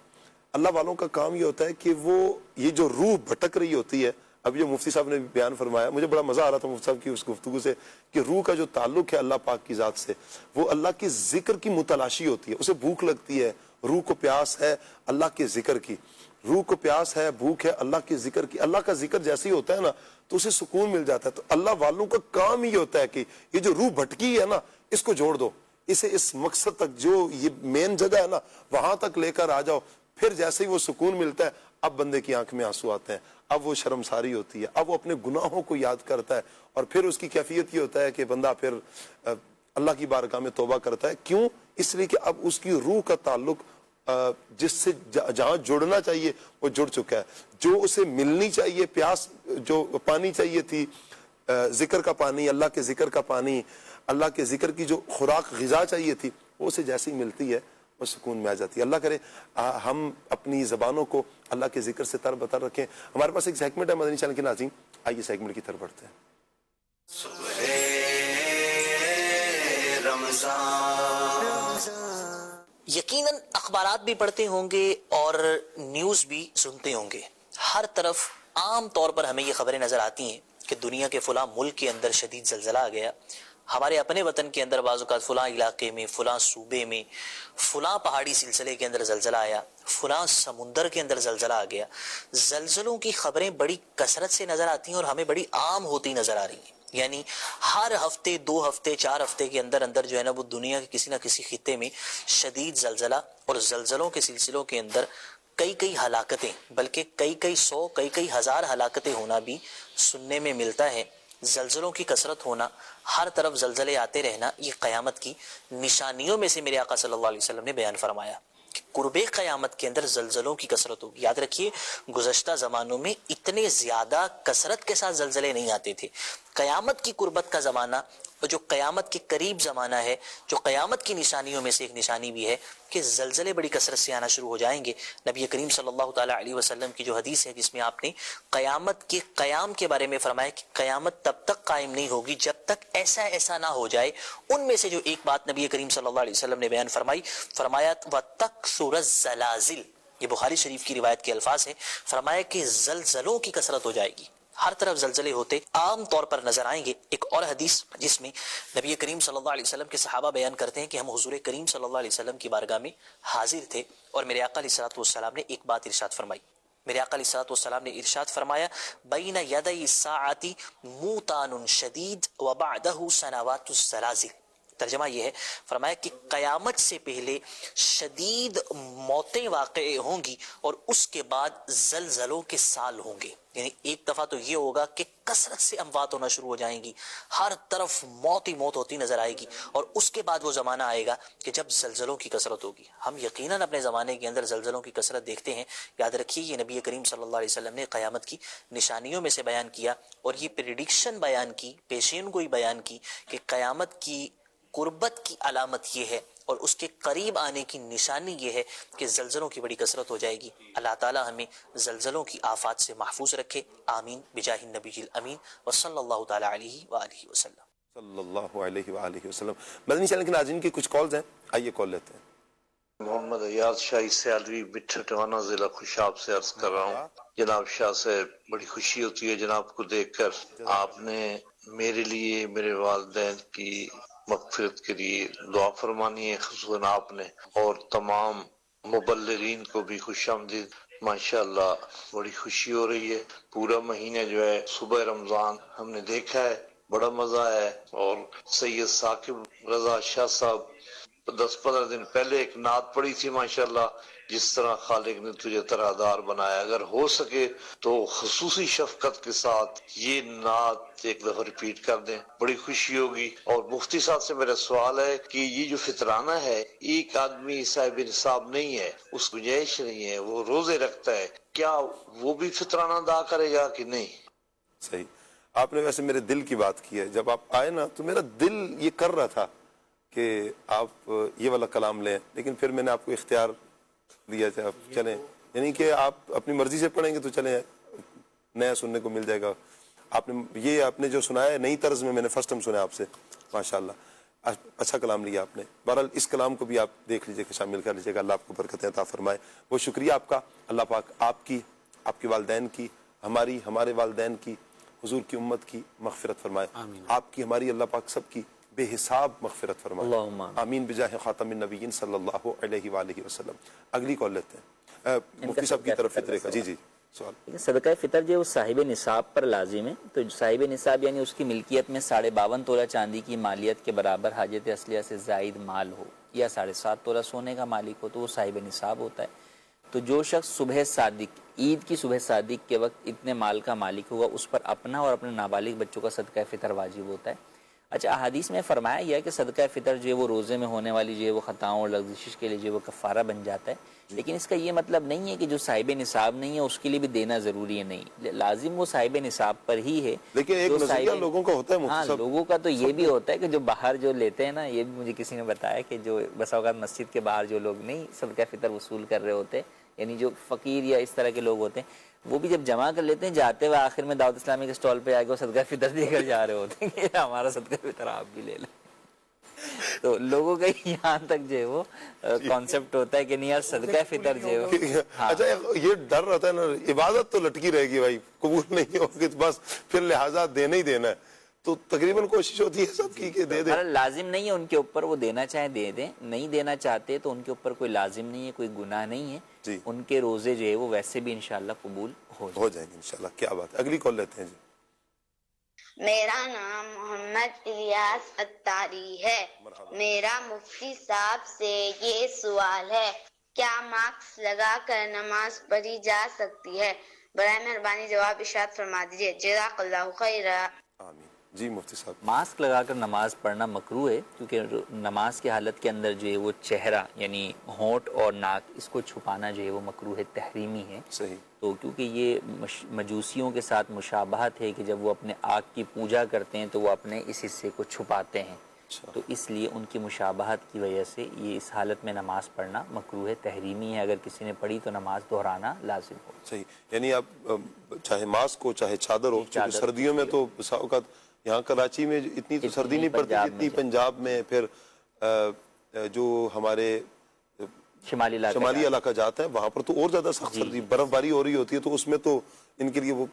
اللہ والوں کا کام یہ ہوتا ہے کہ وہ یہ جو روح بھٹک رہی ہوتی ہے، اب یہ مفتی صاحب نے بیان فرمایا، مجھے بڑا مزہ آ رہا تھا مفتی صاحب کی اس گفتگو سے، کہ روح کا جو تعلق ہے اللہ پاک کی ذات سے، وہ اللہ کے ذکر کی متلاشی ہوتی ہے. اسے بھوک لگتی ہے، روح کو پیاس ہے اللہ کے ذکر کی، روح کو پیاس ہے، بھوک ہے اللہ کے ذکر کی. اللہ کا ذکر جیسے ہی ہوتا ہے نا تو اسے سکون مل جاتا ہے. تو اللہ والوں کا کام ہی ہوتا ہے کہ یہ جو روح بھٹکی ہے نا اس کو جوڑ دو، اسے اس مقصد تک جو یہ مین جگہ ہے نا وہاں تک لے کر آ جاؤ. پھر جیسے ہی وہ سکون ملتا ہے اب بندے کی آنکھ میں آنسو آتے ہیں، اب وہ شرمساری ہوتی ہے، اب وہ اپنے گناہوں کو یاد کرتا ہے. اور پھر اس کی کیفیت یہ ہوتا ہے کہ بندہ پھر اللہ کی بارگاہ میں توبہ کرتا ہے. کیوں؟ اس لیے کہ اب اس کی روح کا تعلق جس سے جہاں جڑنا چاہیے وہ جڑ چکا ہے. جو اسے ملنی چاہیے پیاس، جو پانی چاہیے تھی، ذکر کا پانی، اللہ کے ذکر کا پانی، اللہ کے ذکر کی جو خوراک غذا چاہیے تھی، وہ اسے جیسے ہی ملتی ہے وہ سکون میں آ جاتی ہے. اللہ کرے ہم اپنی زبانوں کو اللہ کے ذکر سے تر بتر رکھیں. ہمارے پاس ایک سیگمنٹ ہے مدنی چینل کے ناظرین، آئیے سیگمنٹ کی طرف بڑھتے ہیں. یقیناً اخبارات بھی پڑھتے ہوں گے اور نیوز بھی سنتے ہوں گے. ہر طرف عام طور پر ہمیں یہ خبریں نظر آتی ہیں کہ دنیا کے فلاں ملک کے اندر شدید زلزلہ آ گیا، ہمارے اپنے وطن کے اندر بعض اوقات فلاں علاقے میں، فلاں صوبے میں، فلاں پہاڑی سلسلے کے اندر زلزلہ آیا، فلاں سمندر کے اندر زلزلہ آ گیا. زلزلوں کی خبریں بڑی کثرت سے نظر آتی ہیں اور ہمیں بڑی عام ہوتی نظر آ رہی ہیں. یعنی ہر ہفتے، 2 ہفتے، 4 ہفتے کے اندر اندر جو ہے نا وہ دنیا کے کسی نہ کسی خطے میں شدید زلزلہ، اور زلزلوں کے سلسلوں کے اندر کئی ہلاکتیں، بلکہ کئی 100، کئی ہزار ہلاکتیں ہونا بھی سننے میں ملتا ہے. زلزلوں کی کثرت ہونا، ہر طرف زلزلے آتے رہنا، یہ قیامت کی نشانیوں میں سے میرے آقا صلی اللہ علیہ وسلم نے بیان فرمایا کہ قرب قیامت کے اندر زلزلوں کی کثرت ہوگی. یاد رکھیے گزشتہ زمانوں میں اتنے زیادہ کثرت کے ساتھ زلزلے نہیں آتے تھے. قیامت کی قربت کا زمانہ، اور جو قیامت کے قریب زمانہ ہے، جو قیامت کی نشانیوں میں سے ایک نشانی بھی ہے کہ زلزلے بڑی کثرت سے آنا شروع ہو جائیں گے. نبی کریم صلی اللہ تعالیٰ علیہ وسلم کی جو حدیث ہے جس میں آپ نے قیامت کے قیام کے بارے میں فرمایا کہ قیامت تب تک قائم نہیں ہوگی جب تک ایسا نہ ہو جائے. ان میں سے جو ایک بات نبی کریم صلی اللہ علیہ وسلم نے بیان فرمایا وَتَكْثُرَ الزَّلَازِلُ، یہ بخاری شریف کی روایت کے الفاظ ہیں. فرمایا کہ زلزلوں کی کثرت ہو جائے گی، ہر طرف زلزلے ہوتے عام طور پر نظر آئیں گے. ایک اور حدیث جس میں نبی کریم صلی اللہ علیہ وسلم کے صحابہ بیان کرتے ہیں کہ ہم حضور کریم صلی اللہ علیہ وسلم کی بارگاہ میں حاضر تھے اور میرے آقا علیہ الصلوۃ والسلام نے ایک بات ارشاد فرمائی. میرے آقا علیہ الصلوۃ والسلام نے ارشاد فرمایا بین یدی الساعۃ موتان شدید وبعدہ سنوات الزلازل. ترجمہ یہ ہے، فرمایا کہ قیامت سے پہلے شدید موتیں واقع ہوں گی اور اس کے بعد زلزلوں کے سال ہوں گے. یعنی ایک دفعہ تو یہ ہوگا کہ کثرت سے اموات ہونا شروع ہو جائیں گی، ہر طرف موت ہی موت ہوتی نظر آئے گی، اور اس کے بعد وہ زمانہ آئے گا کہ جب زلزلوں کی کثرت ہوگی. ہم یقیناً اپنے زمانے کے اندر زلزلوں کی کثرت دیکھتے ہیں. یاد رکھیے یہ نبی کریم صلی اللہ علیہ وسلم نے قیامت کی نشانیوں میں سے بیان کیا، اور یہ پریڈکشن بیان کی، پیشین گوئی بیان کی کہ قیامت کی قربت کی علامت یہ ہے اور اس کے قریب آنے کی نشانی یہ ہے کہ زلزلوں کی بڑی کثرت ہو جائے گی. اللہ تعالی ہمیں زلزلوں کی آفات سے محفوظ رکھے. آمین بجاہ النبی الامین وصلی اللہ تعالی علیہ وآلہ وسلم. صلی اللہ علیہ وآلہ وسلم. مدنی چینل کے ناظرین کی کچھ کالز ہیں، آئیے کال لیتے ہیں. محمد ایاز شاہی سیالوی مٹھا ٹوانا ضلع خوشاب سے عرض کر رہا ہوں. جناب شاہ سے بڑی خوشی ہوتی ہے جناب کو دیکھ کر. آپ نے میرے لیے، میرے والدین کی مغفرت کے لیے دعا فرمانی ہے خصوصاً آپ نے، اور تمام مبلغین کو بھی خوش آمدید. ماشاءاللہ بڑی خوشی ہو رہی ہے. پورا مہینہ جو ہے صبح رمضان ہم نے دیکھا ہے، بڑا مزہ ہے. اور سید ثاقب رضا شاہ صاحب 10-15 دن پہلے ایک نعت پڑھی تھی ماشاءاللہ، جس طرح خالق نے تجھے طرحدار بنایا. اگر ہو سکے تو خصوصی شفقت کے ساتھ یہ نعت ایک دفعہ ریپیٹ کر دیں، بڑی خوشی ہوگی. اور مفتی صاحب سے میرا سوال ہے کہ یہ جو فطرانہ ہے، ایک آدمی صاحب نصاب نہیں ہے، اس کو گنجائش نہیں ہے، وہ روزے رکھتا ہے، کیا وہ بھی فطرانہ ادا کرے گا کہ نہیں؟ صحیح. آپ نے ویسے میرے دل کی بات کی ہے. جب آپ آئے نا تو میرا دل یہ کر رہا تھا کہ آپ یہ والا کلام لیں، لیکن پھر میں نے آپ کو اختیار دیا تھا آپ چلیں، یعنی کہ آپ اپنی مرضی سے پڑھیں گے تو چلیں، نیا سننے کو مل جائے گا. آپ نے جو سنایا ہے نئی طرز میں، میں نے فرسٹ ٹائم سنا آپ سے، ماشاءاللہ اچھا کلام لیا آپ نے. بہرحال اس کلام کو بھی آپ دیکھ لیجئے کہ شامل کر لیجئے گا. اللہ آپ کو برکتیں عطا فرمائے. بہت شکریہ آپ کا. اللہ پاک آپ کی، آپ کے والدین کی، ہمارے والدین کی، حضور کی امت کی مغفرت فرمائے. آپ کی، ہماری، اللہ پاک سب کی بے حساب مغفرت فرمائے. آمین بجاہ خاتم النبیین صلی اللہ علیہ وآلہ وسلم. اگلی کال لیتے ہیں مفتی صاحب کی طرف فطرے کا. جی سوال. صدقہ فطر جو وہ صاحب نصاب پر لازم ہے. تو صاحب نصاب یعنی اس کی ملکیت میں 52.5 تولہ چاندی کی مالیت کے برابر حاجت اصلیہ سے زائد مال ہو، یا 7.5 تولہ سونے کا مالک ہو، تو وہ صاحب نصاب ہوتا ہے. تو جو شخص صبح صادق، عید کی صبح صادق کے وقت اتنے مال کا مالک ہوگا، اس پر اپنا اور اپنے نابالغ بچوں کا صدقہ فطر واجب ہوتا ہے. اچھا، احادیث میں فرمایا گیا کہ صدقہ فطر جو ہے وہ روزے میں ہونے والی جو ہے وہ خطاؤں اور لغزشش کے لیے جو ہے وہ کفارہ بن جاتا ہے. لیکن اس کا یہ مطلب نہیں ہے کہ جو صاحب نصاب نہیں ہے اس کے لیے بھی دینا ضروری ہے. نہیں، لازم وہ صاحب نصاب پر ہی ہے. لیکن ایک نظریہ لوگوں کا ہوتا ہے مفتی صاحب، لوگوں کا تو یہ بھی ہوتا ہے کہ جو باہر جو لیتے ہیں نا، یہ بھی مجھے کسی نے بتایا کہ جو بسا اوقات مسجد کے باہر جو لوگ نہیں صدقہ فطر وصول کر رہے ہوتے، یعنی جو فقیر یا اس طرح کے لوگ ہوتے ہیں، وہ بھی جب جمع کر لیتے ہیں، جاتے ہوئے آخر میں دعوت اسلامی کے سٹال پہ آ کے وہ صدقہ فطر دے کر جا رہے ہوتے ہیں کہ ہمارا صدقہ فطر آپ بھی لے لیں. تو لوگوں کا یہاں تک جو ہے وہ کانسیپٹ ہوتا ہے کہ نہیں یار صدقہ فطر جو ہے. اچھا یہ ڈر رہتا ہے نا، عبادت تو لٹکی رہے گی بھائی، قبول نہیں ہوگی تو بس پھر لہٰذا دینا ہی دینا ہے. تو تقریباً کوشش ہوتی ہے سب کی کہ دے دیں. لازم نہیں ہے ان کے اوپر، وہ دینا چاہے دے دیں، نہیں دینا چاہتے تو ان کے اوپر کوئی لازم نہیں ہے، کوئی گناہ نہیں ہے. جی، ان کے روزے جو ہے وہ ویسے بھی انشاءاللہ قبول ہو جائیں گے انشاءاللہ. کیا بات ہے. اگلی کال لیتے ہیں. جی، میرا نام محمد الیاس اتاری ہے. میرا مفتی صاحب سے یہ سوال ہے، کیا ماسک لگا کر نماز پڑھی جا سکتی ہے؟ برائے مہربانی جواب ارشاد فرما دیجیے. جزاک اللہ خیرا. آمین. جی مفتی صاحب. ماسک لگا کر نماز پڑھنا مکروہ ہے، کیونکہ نماز کی حالت کے اندر جو ہے وہ چہرہ یعنی ہونٹ اور ناک اس کو چھپانا جو ہے وہ مکروہ تحریمی ہے. صحیح. تو کیونکہ یہ مجوسیوں کے ساتھ مشابہت ہے کہ جب وہ اپنے آگ کی پوجا کرتے ہیں تو وہ اپنے اس حصے کو چھپاتے ہیں. تو اس لیے ان کی مشابہت کی وجہ سے یہ اس حالت میں نماز پڑھنا مکروہ تحریمی ہے. اگر کسی نے پڑھی تو نماز دہرانا لازم ہو. صحیح. یعنی آپ چاہے ماسک ہو چاہے چادر ہو، سردیوں میں تو بسا اوقات یہاں کراچی میں اتنی تو سردی نہیں پڑتی جتنی پنجاب میں، پھر جو ہمارے شمالی علاقہ جاتا ہے وہاں پر تو اور زیادہ سخت سردی، برف باری ہو رہی ہوتی ہے، تو اس میں تو ان کے لیے وہ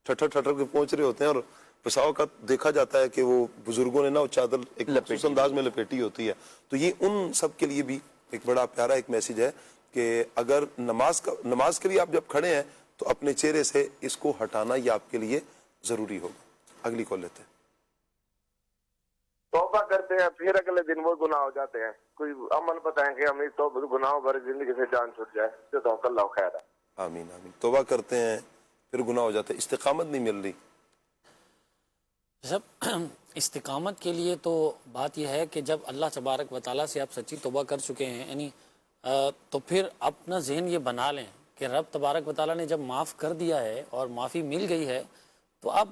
ٹھٹر کے پہنچ رہے ہوتے ہیں. اور بساؤ کا دیکھا جاتا ہے کہ وہ بزرگوں نے نا وہ چادر ایک خصوص انداز میں لپیٹی ہوتی ہے. تو یہ ان سب کے لیے بھی ایک بڑا پیارا ایک میسیج ہے کہ اگر نماز کے لیے آپ جب کھڑے ہیں تو اپنے چہرے سے اس کو ہٹانا یہ آپ کے لیے ضروری ہوگا. اگلی کال لیتے ہیں. توبہ کرتے ہیں پھر اگلے دن وہ گناہ ہو جاتے ہیں. کوئی عمل بتائیں کہ ہمیں تو گناہوں بھری زندگی سے جان چھوٹ جائے. جزاک اللہ خیر. آمین آمین. توبہ کرتے ہیں پھر گناہ ہو جاتا ہے, استقامت نہیں مل رہی. سب استقامت کے لیے تو بات یہ ہے کہ جب اللہ تبارک و تعالیٰ سے آپ سچی توبہ کر چکے ہیں یعنی تو پھر اپنا ذہن یہ بنا لیں کہ رب تبارک و تعالیٰ نے جب معاف کر دیا ہے اور معافی مل گئی ہے تو اب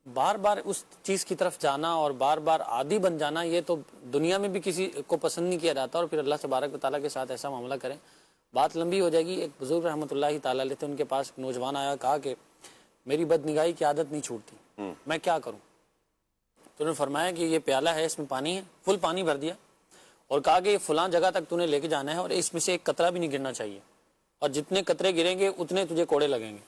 بار بار اس چیز کی طرف جانا اور بار بار عادی بن جانا یہ تو دنیا میں بھی کسی کو پسند نہیں کیا جاتا. اور پھر اللہ تبارک و تعالیٰ کے ساتھ ایسا معاملہ کریں, بات لمبی ہو جائے گی. ایک بزرگ رحمۃ اللہ تعالیٰ علیہ تھے, ان کے پاس ایک نوجوان آیا, کہا کہ میری بد نگاہی کی عادت نہیں چھوٹتی, میں کیا کروں؟ تو انہوں نے فرمایا کہ یہ پیالہ ہے, اس میں پانی ہے, فل پانی بھر دیا اور کہا کہ یہ فلاں جگہ تک تو نے لے کے جانا ہے اور اس میں سے ایک قطرہ بھی نہیں گرنا چاہیے, اور جتنے قطرے گریں گے اتنے تجھے کوڑے لگیں گے.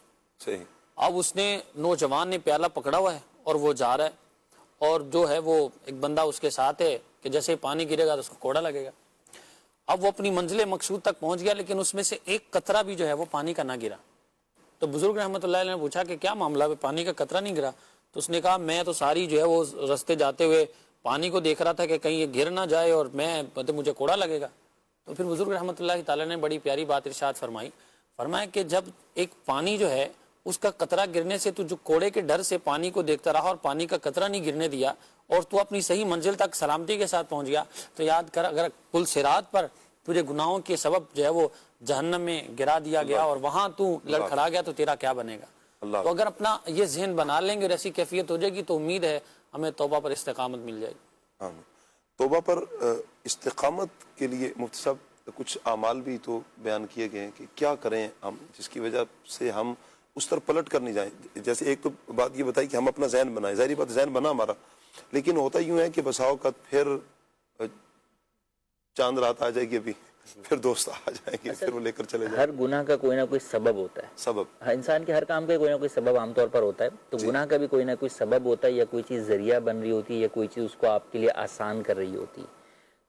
صحیح. اب اس نے نوجوان نے پیالہ پکڑا ہوا ہے اور وہ جا رہا ہے اور جو ہے وہ ایک بندہ اس کے ساتھ ہے کہ جیسے پانی گرے گا تو اس کو کوڑا لگے گا. اب وہ اپنی منزل مقصود تک پہنچ گیا لیکن اس میں سے ایک قطرہ بھی جو ہے وہ پانی کا نہ گرا. تو بزرگ رحمۃ اللہ علیہ نے پوچھا کہ کیا معاملہ ہے, پانی کا قطرہ نہیں گرا؟ تو اس نے کہا میں تو ساری جو ہے وہ رستے جاتے ہوئے پانی کو دیکھ رہا تھا کہ کہیں یہ گر نہ جائے اور مجھے کوڑا لگے گا. تو پھر بزرگ رحمۃ اللہ تعالیٰ نے بڑی پیاری بات ارشاد فرمایا کہ جب ایک پانی جو ہے اس کا قطرہ گرنے سے تو جو کوڑے کے ڈر سے پانی کو دیکھتا رہا اور پانی کا قطرہ نہیں گرنے دیا اور تو اپنی صحیح منزل تک سلامتی کے ساتھ پہنچ گیا, تو یاد کر اگر پل صراط پر تجھے گناہوں کے سبب جو ہے وہ جہنم میں گرا دیا گیا اور وہاں تو لڑکھڑا گیا تو تیرا کیا بنے گا؟ تو اگر اپنا یہ ذہن بنا لیں گے اور ایسی کیفیت ہو جائے گی تو امید ہے ہمیں توبہ پر استقامت مل جائے گی. توبہ پر استقامت کے لیے مفتی صاحب کچھ اعمال بھی تو بیان کیے گئے ہیں کہ کیا کریں ہم جس کی وجہ سے ہم اس طرح پلٹ کر نہیں جائیں. جیسے ایک تو بات یہ بتائی کہ ہم اپنا ذہن بنائیں, ظاہری بات ذہن بنا ہمارا, لیکن ہوتا یوں ہے کہ بسا اوقات پھر چاند رات آ جائے گی, ابھی پھر دوست آ جائیں گے, پھر وہ لے کر چلے جائیں. ہر گناہ کا کوئی نہ کوئی سبب ہوتا ہے, سبب انسان کے ہر کام کا کوئی نہ کوئی سبب عام طور پر ہوتا ہے. تو گناہ کا بھی کوئی نہ کوئی سبب ہوتا ہے, یا کوئی چیز ذریعہ بن رہی ہوتی ہے, یا کوئی چیز اس کو آپ کے لیے آسان کر رہی ہوتی ہے.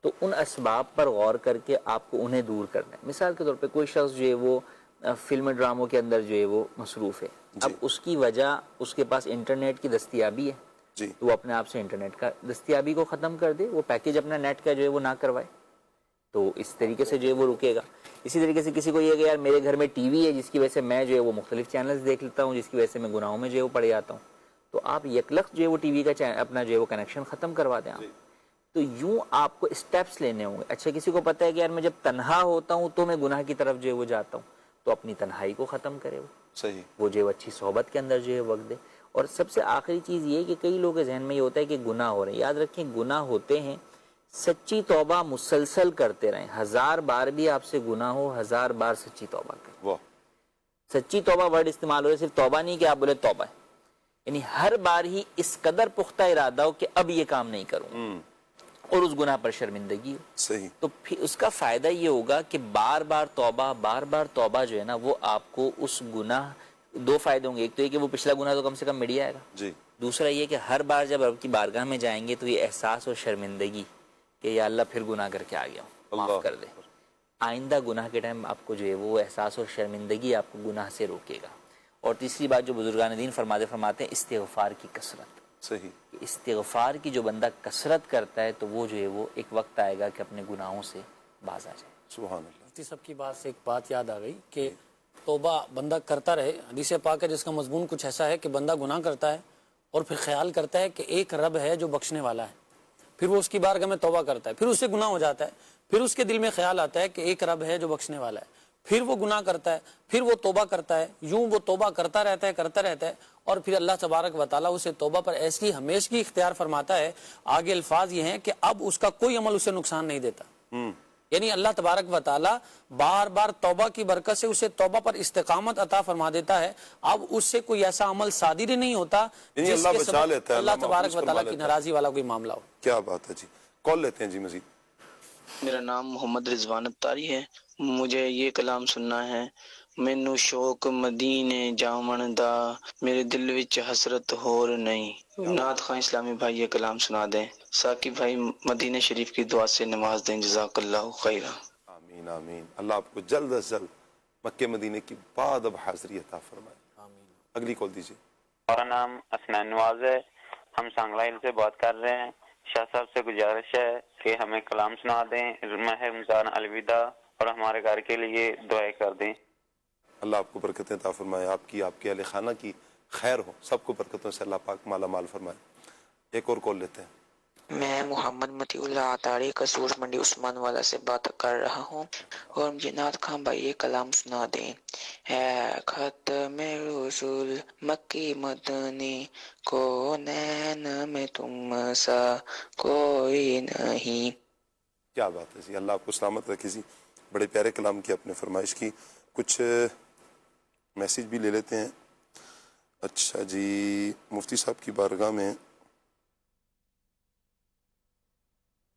تو ان اسباب پر غور کر کے آپ کو انہیں دور کرنا ہے. مثال کے طور پہ کوئی شخص جو ہے وہ فلم ڈراموں کے اندر جو ہے وہ مصروف ہے, اب اس کی وجہ اس کے پاس انٹرنیٹ کی دستیابی ہے, تو وہ اپنے آپ سے انٹرنیٹ کا دستیابی کو ختم کر دے, وہ پیکیج اپنا نیٹ کا جو ہے وہ نہ کروائے, تو اس طریقے سے جو ہے وہ رکے گا. اسی طریقے سے کسی کو یہ کہ یار میرے گھر میں ٹی وی ہے جس کی وجہ سے میں جو ہے وہ مختلف چینلز دیکھ لیتا ہوں, جس کی وجہ سے میں گناہوں میں جو ہے وہ پڑ جاتا ہوں, تو آپ یکلخت جو ہے وہ ٹی وی کا اپنا جو ہے وہ کنیکشن ختم کروا دیں آپ. تو یوں آپ کو اسٹیپس لینے ہوں گے. اچھا کسی کو پتہ ہے کہ یار میں جب تنہا ہوتا ہوں تو میں گناہ کی طرف جو ہے وہ جاتا ہوں, تو اپنی تنہائی کو ختم کرے وہ جو ہے اچھی صحبت کے اندر جو ہے وقت دے. اور سب سے آخری چیز یہ کہ کئی لوگوں کے ذہن میں یہ ہوتا ہے کہ گناہ ہو رہے ہیں. یاد رکھیں گناہ ہوتے ہیں, سچی توبہ مسلسل کرتے رہیں. 1000 بار بھی آپ سے گناہ ہو, 1000 بار سچی توبہ کریں. سچی توبہ ورڈ استعمال ہو رہا ہے, صرف توبہ نہیں کہ آپ بولے توبہ ہے, یعنی ہر بار ہی اس قدر پختہ ارادہ ہو کہ اب یہ کام نہیں کروں اور اس گناہ پر شرمندگی ہو. صحیح. تو پھر اس کا فائدہ یہ ہوگا کہ بار بار توبہ جو ہے نا وہ آپ کو اس گناہ, 2 فائدے ہوں گے. ایک تو یہ کہ وہ پچھلا گناہ تو کم سے کم مٹ جائے گا, دوسرا یہ کہ ہر بار جب رب کی بارگاہ میں جائیں گے تو یہ احساس اور شرمندگی کہ یا اللہ پھر گناہ کر کے آ گیا ہوں, معاف کر دے. آئندہ گناہ کے ٹائم آپ کو جو ہے وہ احساس اور شرمندگی آپ کو گناہ سے روکے گا. اور تیسری بات جو بزرگان دین فرماتے ہیں استغفار کی کثرت. صحیح. استغفار کی جو بندہ کثرت کرتا ہے تو وہ جو ہے وہ ایک وقت آئے گا کہ اپنے گناہوں سے باز آ جائے. سبحان اللہ. مفتی صاحب کی بات سے ایک بات یاد آ گئی کہ توبہ بندہ کرتا رہے. حدیث پاک ہے جس کا مضمون کچھ ایسا ہے کہ بندہ گناہ کرتا ہے اور پھر خیال کرتا ہے کہ ایک رب ہے جو بخشنے والا ہے, پھر وہ اس کی بارگاہ میں توبہ کرتا ہے, پھر اس سے گناہ ہو جاتا ہے, پھر اس کے دل میں خیال آتا ہے کہ ایک رب ہے جو بخشنے والا ہے, پھر وہ گناہ کرتا ہے, پھر وہ توبہ کرتا ہے. یوں وہ توبہ کرتا رہتا ہے اور پھر اللہ تبارک و تعالیٰ اسے توبہ پر ایسی ہمیشگی اختیار فرماتا ہے. آگے الفاظ یہ ہیں کہ اب اس کا کوئی عمل اسے نقصان نہیں دیتا. یعنی اللہ تبارک و تعالیٰ بار بار توبہ کی برکت سے اسے توبہ پر استقامت عطا فرما دیتا ہے. اب اس سے کوئی ایسا عمل صادر ہی نہیں ہوتا جس کے سبب اللہ تبارک و تعالیٰ کی ناراضی والا کوئی معاملہ ہو. کیا بات ہے جی. کال لیتے ہیں جی. مزید میرا نام محمد رضوان اتاری ہے. مجھے یہ کلام سننا ہے. مینو شوق مدینے جاون دا, میرے دل وچ حسرت ہور نہیں. نعت خواہ اسلامی بھائی یہ کلام سنا دیں. ثاقب بھائی مدینہ شریف کی دعا سے نماز دیں. جزاک اللہ خیرہ. آمین آمین. اللہ آپ کو جلد از جلد مکہ مدینے کی بعد اب حاضری عطا فرمائے. آمین. اگلی کال دیجیے. میرا نام اسنان نواز ہے, ہم سانگلائل سے بات کر رہے ہیں. شاہ صاحب سے گزارش ہے کہ ہمیں کلام سنا دیں، ماہ رمضان الوداع، اور ہمارے گھر کے لیے دعائیں کر دیں۔ اللہ آپ کو برکتیں عطا فرمائے، آپ کی، آپ کے اہل خانہ کی خیر ہو، سب کو برکتوں سے اللہ پاک مالا مال فرمائے۔ ایک اور کال لیتے ہیں۔ میں محمد متی اللہ عطاری قصور منڈی عثمان والا سے بات کر رہا ہوں، اور مجھے نعت خان بھائی یہ کلام سنا دیں۔ ہے ختم رسول مکی مدنی، کونین میں تم سا کوئی نہیں۔ کیا بات ہے جی، اللہ آپ کو سلامت رکھے جی، بڑے پیارے کلام کی اپنے فرمائش کی۔ کچھ میسیج بھی لے لیتے ہیں۔ اچھا جی، مفتی صاحب کی بارگاہ میں،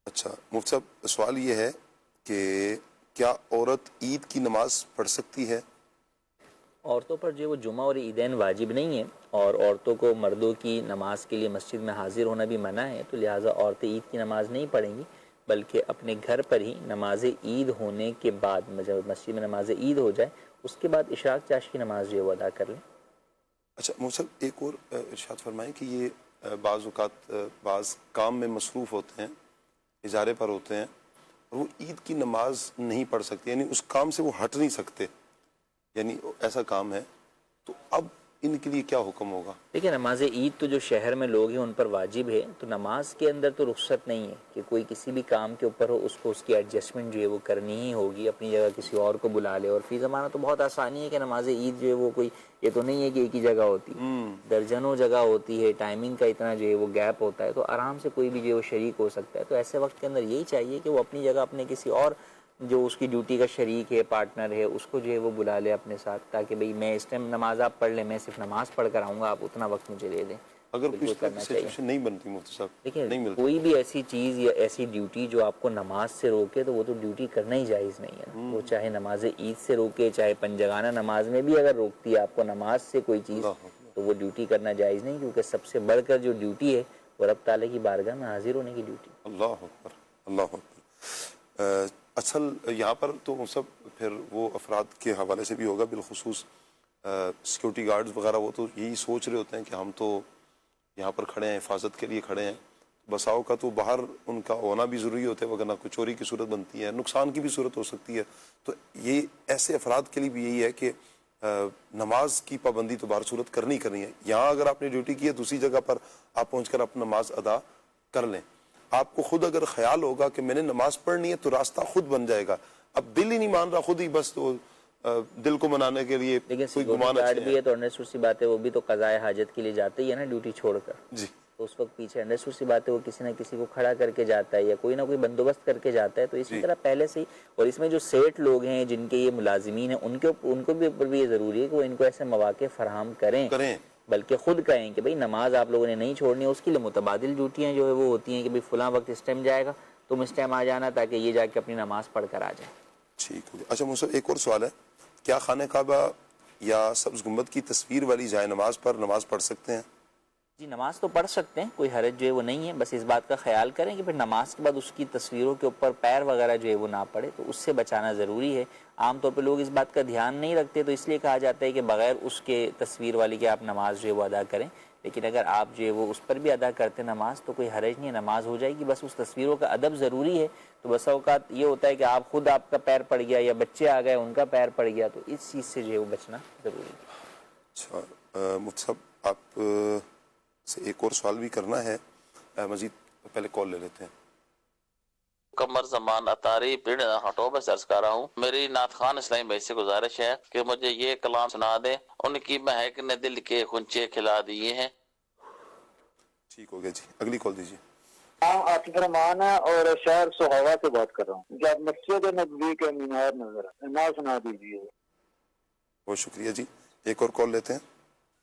اچھا مفتی صاحب سوال یہ ہے کہ کیا عورت عید کی نماز پڑھ سکتی ہے؟ عورتوں پر جو وہ جمعہ اور عیدین واجب نہیں ہیں، اور عورتوں کو مردوں کی نماز کے لیے مسجد میں حاضر ہونا بھی منع ہے، تو لہٰذا عورتیں عید کی نماز نہیں پڑھیں گی، بلکہ اپنے گھر پر ہی نماز عید ہونے کے بعد، جب مسجد میں نماز عید ہو جائے اس کے بعد اشراق چاش کی نماز جو ہے وہ ادا کر لیں۔ اچھا مفتی صاحب ایک اور ارشاد فرمائیں کہ یہ بعض اوقات بعض کام میں مصروف ہوتے ہیں، اجارے پر ہوتے ہیں، اور وہ عید کی نماز نہیں پڑھ سکتے، یعنی اس کام سے وہ ہٹ نہیں سکتے، یعنی ایسا کام ہے، تو اب ان کے لیے کیا حکم ہوگا؟ دیکھیں نماز عید تو جو شہر میں لوگ ہیں ان پر واجب ہے، تو نماز کے اندر تو رخصت نہیں ہے کہ کوئی کسی بھی کام کے اوپر ہو اس کو اس کی ایڈجسٹمنٹ جو ہے وہ کرنی ہی ہوگی، اپنی جگہ کسی اور کو بلا لے۔ اور فی زمانہ تو بہت آسانی ہے کہ نماز عید جو ہے وہ کوئی، یہ تو نہیں ہے کہ ایک ہی جگہ ہوتی ہے، درجنوں جگہ ہوتی ہے، ٹائمنگ کا اتنا جو ہے وہ گیپ ہوتا ہے، تو آرام سے کوئی بھی جو ہے وہ شریک ہو سکتا ہے۔ تو ایسے وقت کے اندر یہی چاہیے کہ وہ اپنی جگہ اپنے کسی اور جو اس کی ڈیوٹی کا شریک ہے، پارٹنر ہے، اس کو جو ہے وہ بلا لے اپنے ساتھ، تاکہ بھئی میں اس ٹائم نماز آپ پڑھ لیں، میں صرف نماز پڑھ کر آؤں گا، آپ اتنا وقت مجھے دے دیں۔ اگر کچھ سچویشن نہیں بنتی مفتی صاحب، دیکھیں کوئی بھی ایسی چیز یا ایسی ڈیوٹی جو آپ کو نماز سے روکے تو وہ تو ڈیوٹی کرنا ہی جائز نہیں ہے، وہ چاہے نماز عید سے روکے، چاہے پنجگانہ نماز میں بھی اگر روکتی ہے آپ کو نماز سے کوئی چیز، تو وہ ڈیوٹی کرنا جائز نہیں، کیونکہ سب سے بڑھ کر جو ڈیوٹی ہے وہ رب تعالیٰ کی بارگاہ میں حاضر ہونے کی ڈیوٹی۔ اللہ اکبر، اللہ اکبر۔ اصل یہاں پر تو سب پھر وہ افراد کے حوالے سے بھی ہوگا، بالخصوص سیکیورٹی گارڈز وغیرہ، وہ تو یہی سوچ رہے ہوتے ہیں کہ ہم تو یہاں پر کھڑے ہیں، حفاظت کے لیے کھڑے ہیں، بساؤ کا تو باہر ان کا ہونا بھی ضروری ہوتا ہے، وگرنہ کوئی چوری کی صورت بنتی ہے، نقصان کی بھی صورت ہو سکتی ہے۔ تو یہ ایسے افراد کے لیے بھی یہی ہے کہ نماز کی پابندی تو باہر صورت کرنی ہے، یہاں اگر آپ نے ڈیوٹی کی ہے دوسری جگہ پر آپ پہنچ کر اپنا نماز ادا کر لیں۔ آپ کو خود اگر خیال ہوگا کہ میں نے نماز پڑھنی ہے تو راستہ خود بن جائے گا، اب دل ہی نہیں مان رہا، خود ہی بس تو دل کو منانے کے لیے کوئی گمان گارڈ بھی ہے تو انڈرسٹوڈ سی بات ہے، وہ بھی تو قضائے حاجت کے لیے جاتے ہی ہے نا ڈیوٹی چھوڑ کر، جی، تو اس وقت پیچھے انڈرسٹوڈ سی بات ہے وہ کسی نہ کسی کو کھڑا کر کے جاتا ہے یا کوئی نہ کوئی بندوبست کر کے جاتا ہے، تو اسی طرح پہلے سے ہی۔ اور اس میں جو سیٹ لوگ ہیں جن کے یہ ملازمین ہیں ان کو بھی اوپر بھی یہ ضروری ہے کہ وہ ان کو ایسے مواقع فراہم کریں، بلکہ خود کہیں کہ بھئی نماز آپ لوگوں نے نہیں چھوڑنی ہے، اس کے لیے متبادل ڈیوٹیاں جو ہے وہ ہوتی ہیں کہ بھئی فلاں وقت اس ٹائم جائے گا، تم اس ٹائم آ جانا، تاکہ یہ جا کے اپنی نماز پڑھ کر آ جائے۔ ٹھیک ہو گیا۔ اچھا مجھ سے ایک اور سوال ہے، کیا خانہ کعبہ یا سبز گنبد کی تصویر والی جائے نماز پر نماز پڑھ سکتے ہیں؟ جی نماز تو پڑھ سکتے ہیں، کوئی حرج جو ہے وہ نہیں ہے، بس اس بات کا خیال کریں کہ پھر نماز کے بعد اس کی تصویروں کے اوپر پیر وغیرہ جو ہے وہ نہ پڑے، تو اس سے بچانا ضروری ہے۔ عام طور پہ لوگ اس بات کا دھیان نہیں رکھتے، تو اس لیے کہا جاتا ہے کہ بغیر اس کے تصویر والی کہ آپ نماز جو ہے وہ ادا کریں، لیکن اگر آپ جو ہے وہ اس پر بھی ادا کرتے نماز تو کوئی حرج نہیں ہے، نماز ہو جائے گی، بس اس تصویروں کا ادب ضروری ہے۔ تو بسا اوقات یہ ہوتا ہے کہ آپ خود آپ کا پیر پڑ گیا یا بچے آ گئے ان کا پیر پڑ گیا، تو اس چیز سے جو ہے وہ بچنا ضروری ہے۔ اچھا مفتی صاحب آپ سے ایک اور سوال بھی کرنا ہے، مزید پہلے کال لے لیتے ہیں۔ قمر زمان اتاری پیڑ ہٹوبہ سے عرض کر رہا ہوں، میری نعت خان اسلامی بھائی سے گزارش ہے کہ مجھے یہ کلام سنا دیں، ان کی مہک نے دل کے خنچے کھلا دیے ہیں۔ ٹھیک ہو گیا جی، اگلی کال دیجیے۔ عاطف رحمان ہے اور شہر سہاوا سے بات کر رہا ہوں، جب مسجد نبوی کے مینار نظر نہ سنا دیجیے۔ بہت شکریہ جی، ایک اور کال لیتے ہیں۔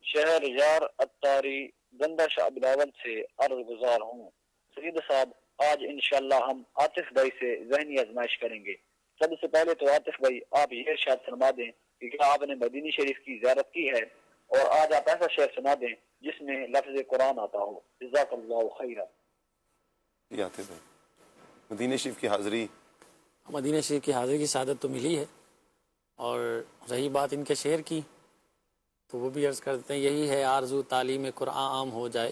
شہر یار اتاری زندہ شاہ بلاول سے عرض گزار ہوں، سید صاحب آج انشاءاللہ ہم عاطف بھائی سے ذہنی آزمائش کریں گے۔ سب سے پہلے تو عاطف بھائی آپ یہ ارشاد فرما دیں کہ کیا آپ نے مدینی شریف کی زیارت کی ہے، اور آج آپ ایسا شعر سنا دیں جس میں لفظ قرآن آتا ہو۔ جزاک اللہ خیرہ۔ عاطف بھائی مدینہ شریف کی حاضری، مدینہ شریف کی حاضری کی سعادت تو ملی ہے، اور رہی بات ان کے شعر کی تو وہ بھی عرض کرتے ہیں، یہی ہے آرزو تعلیم قرآن عام ہو جائے،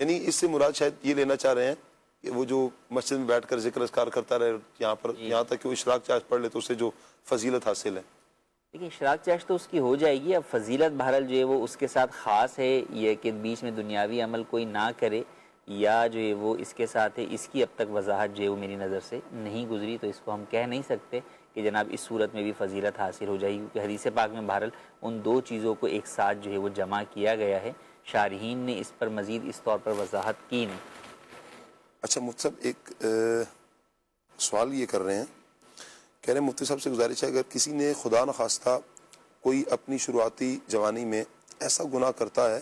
یعنی اس سے مراد شاید یہ لینا چاہ رہے ہیں کہ وہ جو مسجد میں بیٹھ کر ذکر اذکار کرتا رہے یہاں پر یہاں تک کہ وہ اشراق چاشت پڑھ لے تو اسے جو فضیلت حاصل ہے. دیکھیں اشراق چاشت تو اس کی ہو جائے گی. اب فضیلت بہرحال جو ہے وہ اس کے ساتھ خاص ہے یہ کہ بیچ میں دنیاوی عمل کوئی نہ کرے یا جو ہے وہ اس کے ساتھ ہے, اس کی اب تک وضاحت جو ہے وہ میری نظر سے نہیں گزری, تو اس کو ہم کہہ نہیں سکتے کہ جناب اس صورت میں بھی فضیلت حاصل ہو جائے گی, کیونکہ حدیث پاک میں بہرحال ان دو چیزوں کو ایک ساتھ جو ہے وہ جمع کیا گیا ہے. شارحین نے اس پر مزید اس طور پر وضاحت کی نہیں. اچھا مفتی صاحب ایک سوال یہ کر رہے ہیں, کہہ رہے ہیں مفتی صاحب سے گزارش ہے اگر کسی نے خدا نخواستہ کوئی اپنی شروعاتی جوانی میں ایسا گناہ کرتا ہے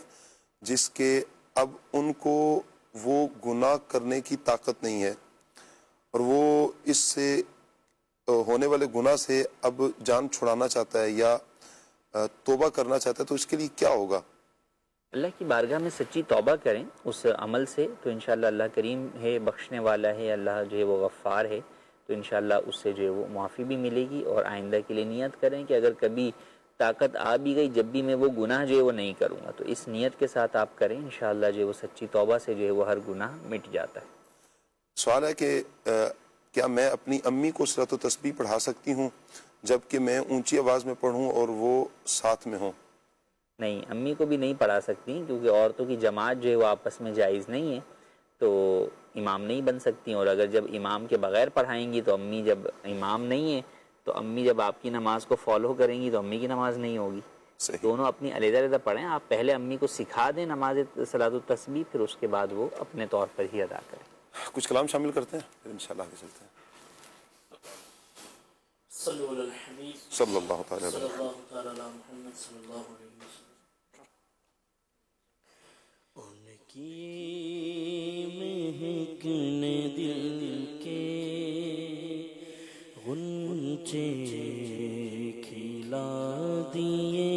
جس کے اب ان کو وہ گناہ کرنے کی طاقت نہیں ہے اور وہ اس سے ہونے والے گناہ سے اب جان چھڑانا چاہتا ہے یا توبہ کرنا چاہتا ہے, تو اس کے لیے کیا ہوگا؟ اللہ کی بارگاہ میں سچی توبہ کریں اس عمل سے, تو انشاءاللہ اللہ کریم ہے, بخشنے والا ہے, اللہ جو ہے وہ غفار ہے, تو انشاءاللہ اس سے جو ہے وہ معافی بھی ملے گی. اور آئندہ کے لیے نیت کریں کہ اگر کبھی طاقت آ بھی گئی جب بھی میں وہ گناہ جو ہے وہ نہیں کروں گا, تو اس نیت کے ساتھ آپ کریں, انشاءاللہ جو ہے وہ سچی توبہ سے جو ہے وہ ہر گناہ مٹ جاتا ہے. سوال ہے کہ کیا میں اپنی امی کو صلاۃ و تسبیح پڑھا سکتی ہوں جبکہ میں اونچی آواز میں پڑھوں اور وہ ساتھ میں ہوں؟ نہیں, امی کو بھی نہیں پڑھا سکتی کیونکہ عورتوں کی جماعت جو ہے وہ آپس میں جائز نہیں ہے, تو امام نہیں بن سکتی. اور اگر جب امام کے بغیر پڑھائیں گی تو امی جب امام نہیں ہے تو امی جب آپ کی نماز کو فالو کریں گی تو امی کی نماز نہیں ہوگی. دونوں اپنی علیحدہ علیحدہ پڑھیں. آپ پہلے امی کو سکھا دیں نماز صلاۃ التسبیح, پھر اس کے بعد وہ اپنے طور پر ہی ادا کریں. کچھ کلام شامل کرتے ہیں پھر انشاءاللہ آگے چلتے ہیں. صلی اللہ تعالی علیہ وسلم. ان کی مہکنے دل کے غنچے کھلا دیے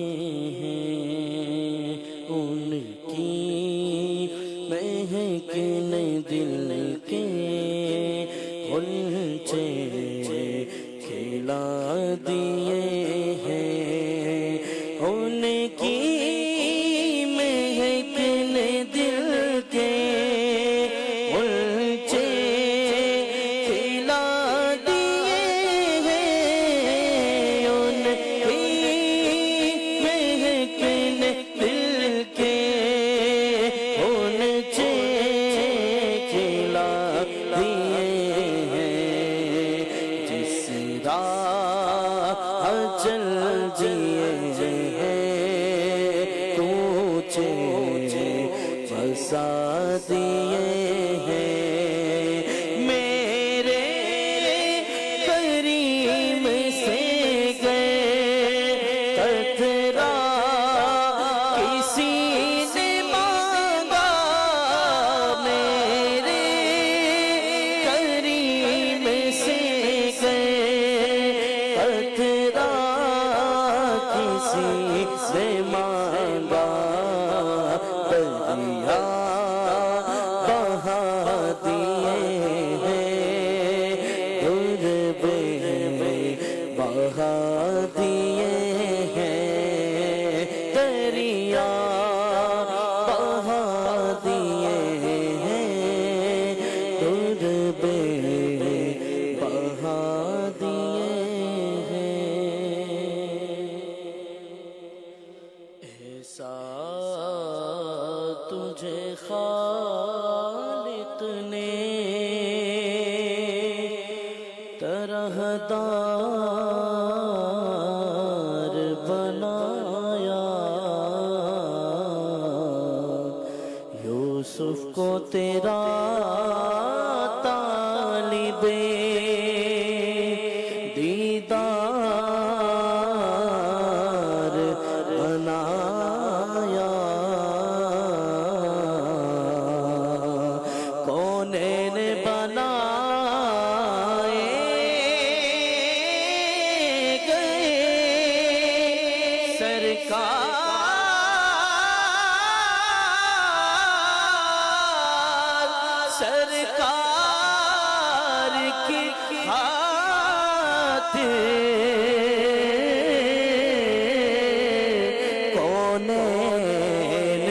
ہیں, ان کی مہکنے دل کے غنچے کھلا دیے ہیں, ان کی مہکنے دل کے غنچے کھلا دیے ہیں, ان کی مہکنے دل کے غنچے کھلا دیے ہیں, جس راہ چل دیے ہیں کوچے بسا دیے ہیں, میرے کریم سے گئے قطرہ کسی نے مانگا, میرے کریم سے گئے قطرہ کسی سے مانگا, دریا بہا دیے ہیں, دربے بہا دیے ہیں, دریا بہا دیے ہیں, دربے بہا دیے ہیں. ایسا تجھے خالق نے طرح دار بنایا, یوسف کو تیرا طالب دیدار بنایا, کونین بنائے گئے سرکار کی خاطر, کونین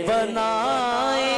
بنائے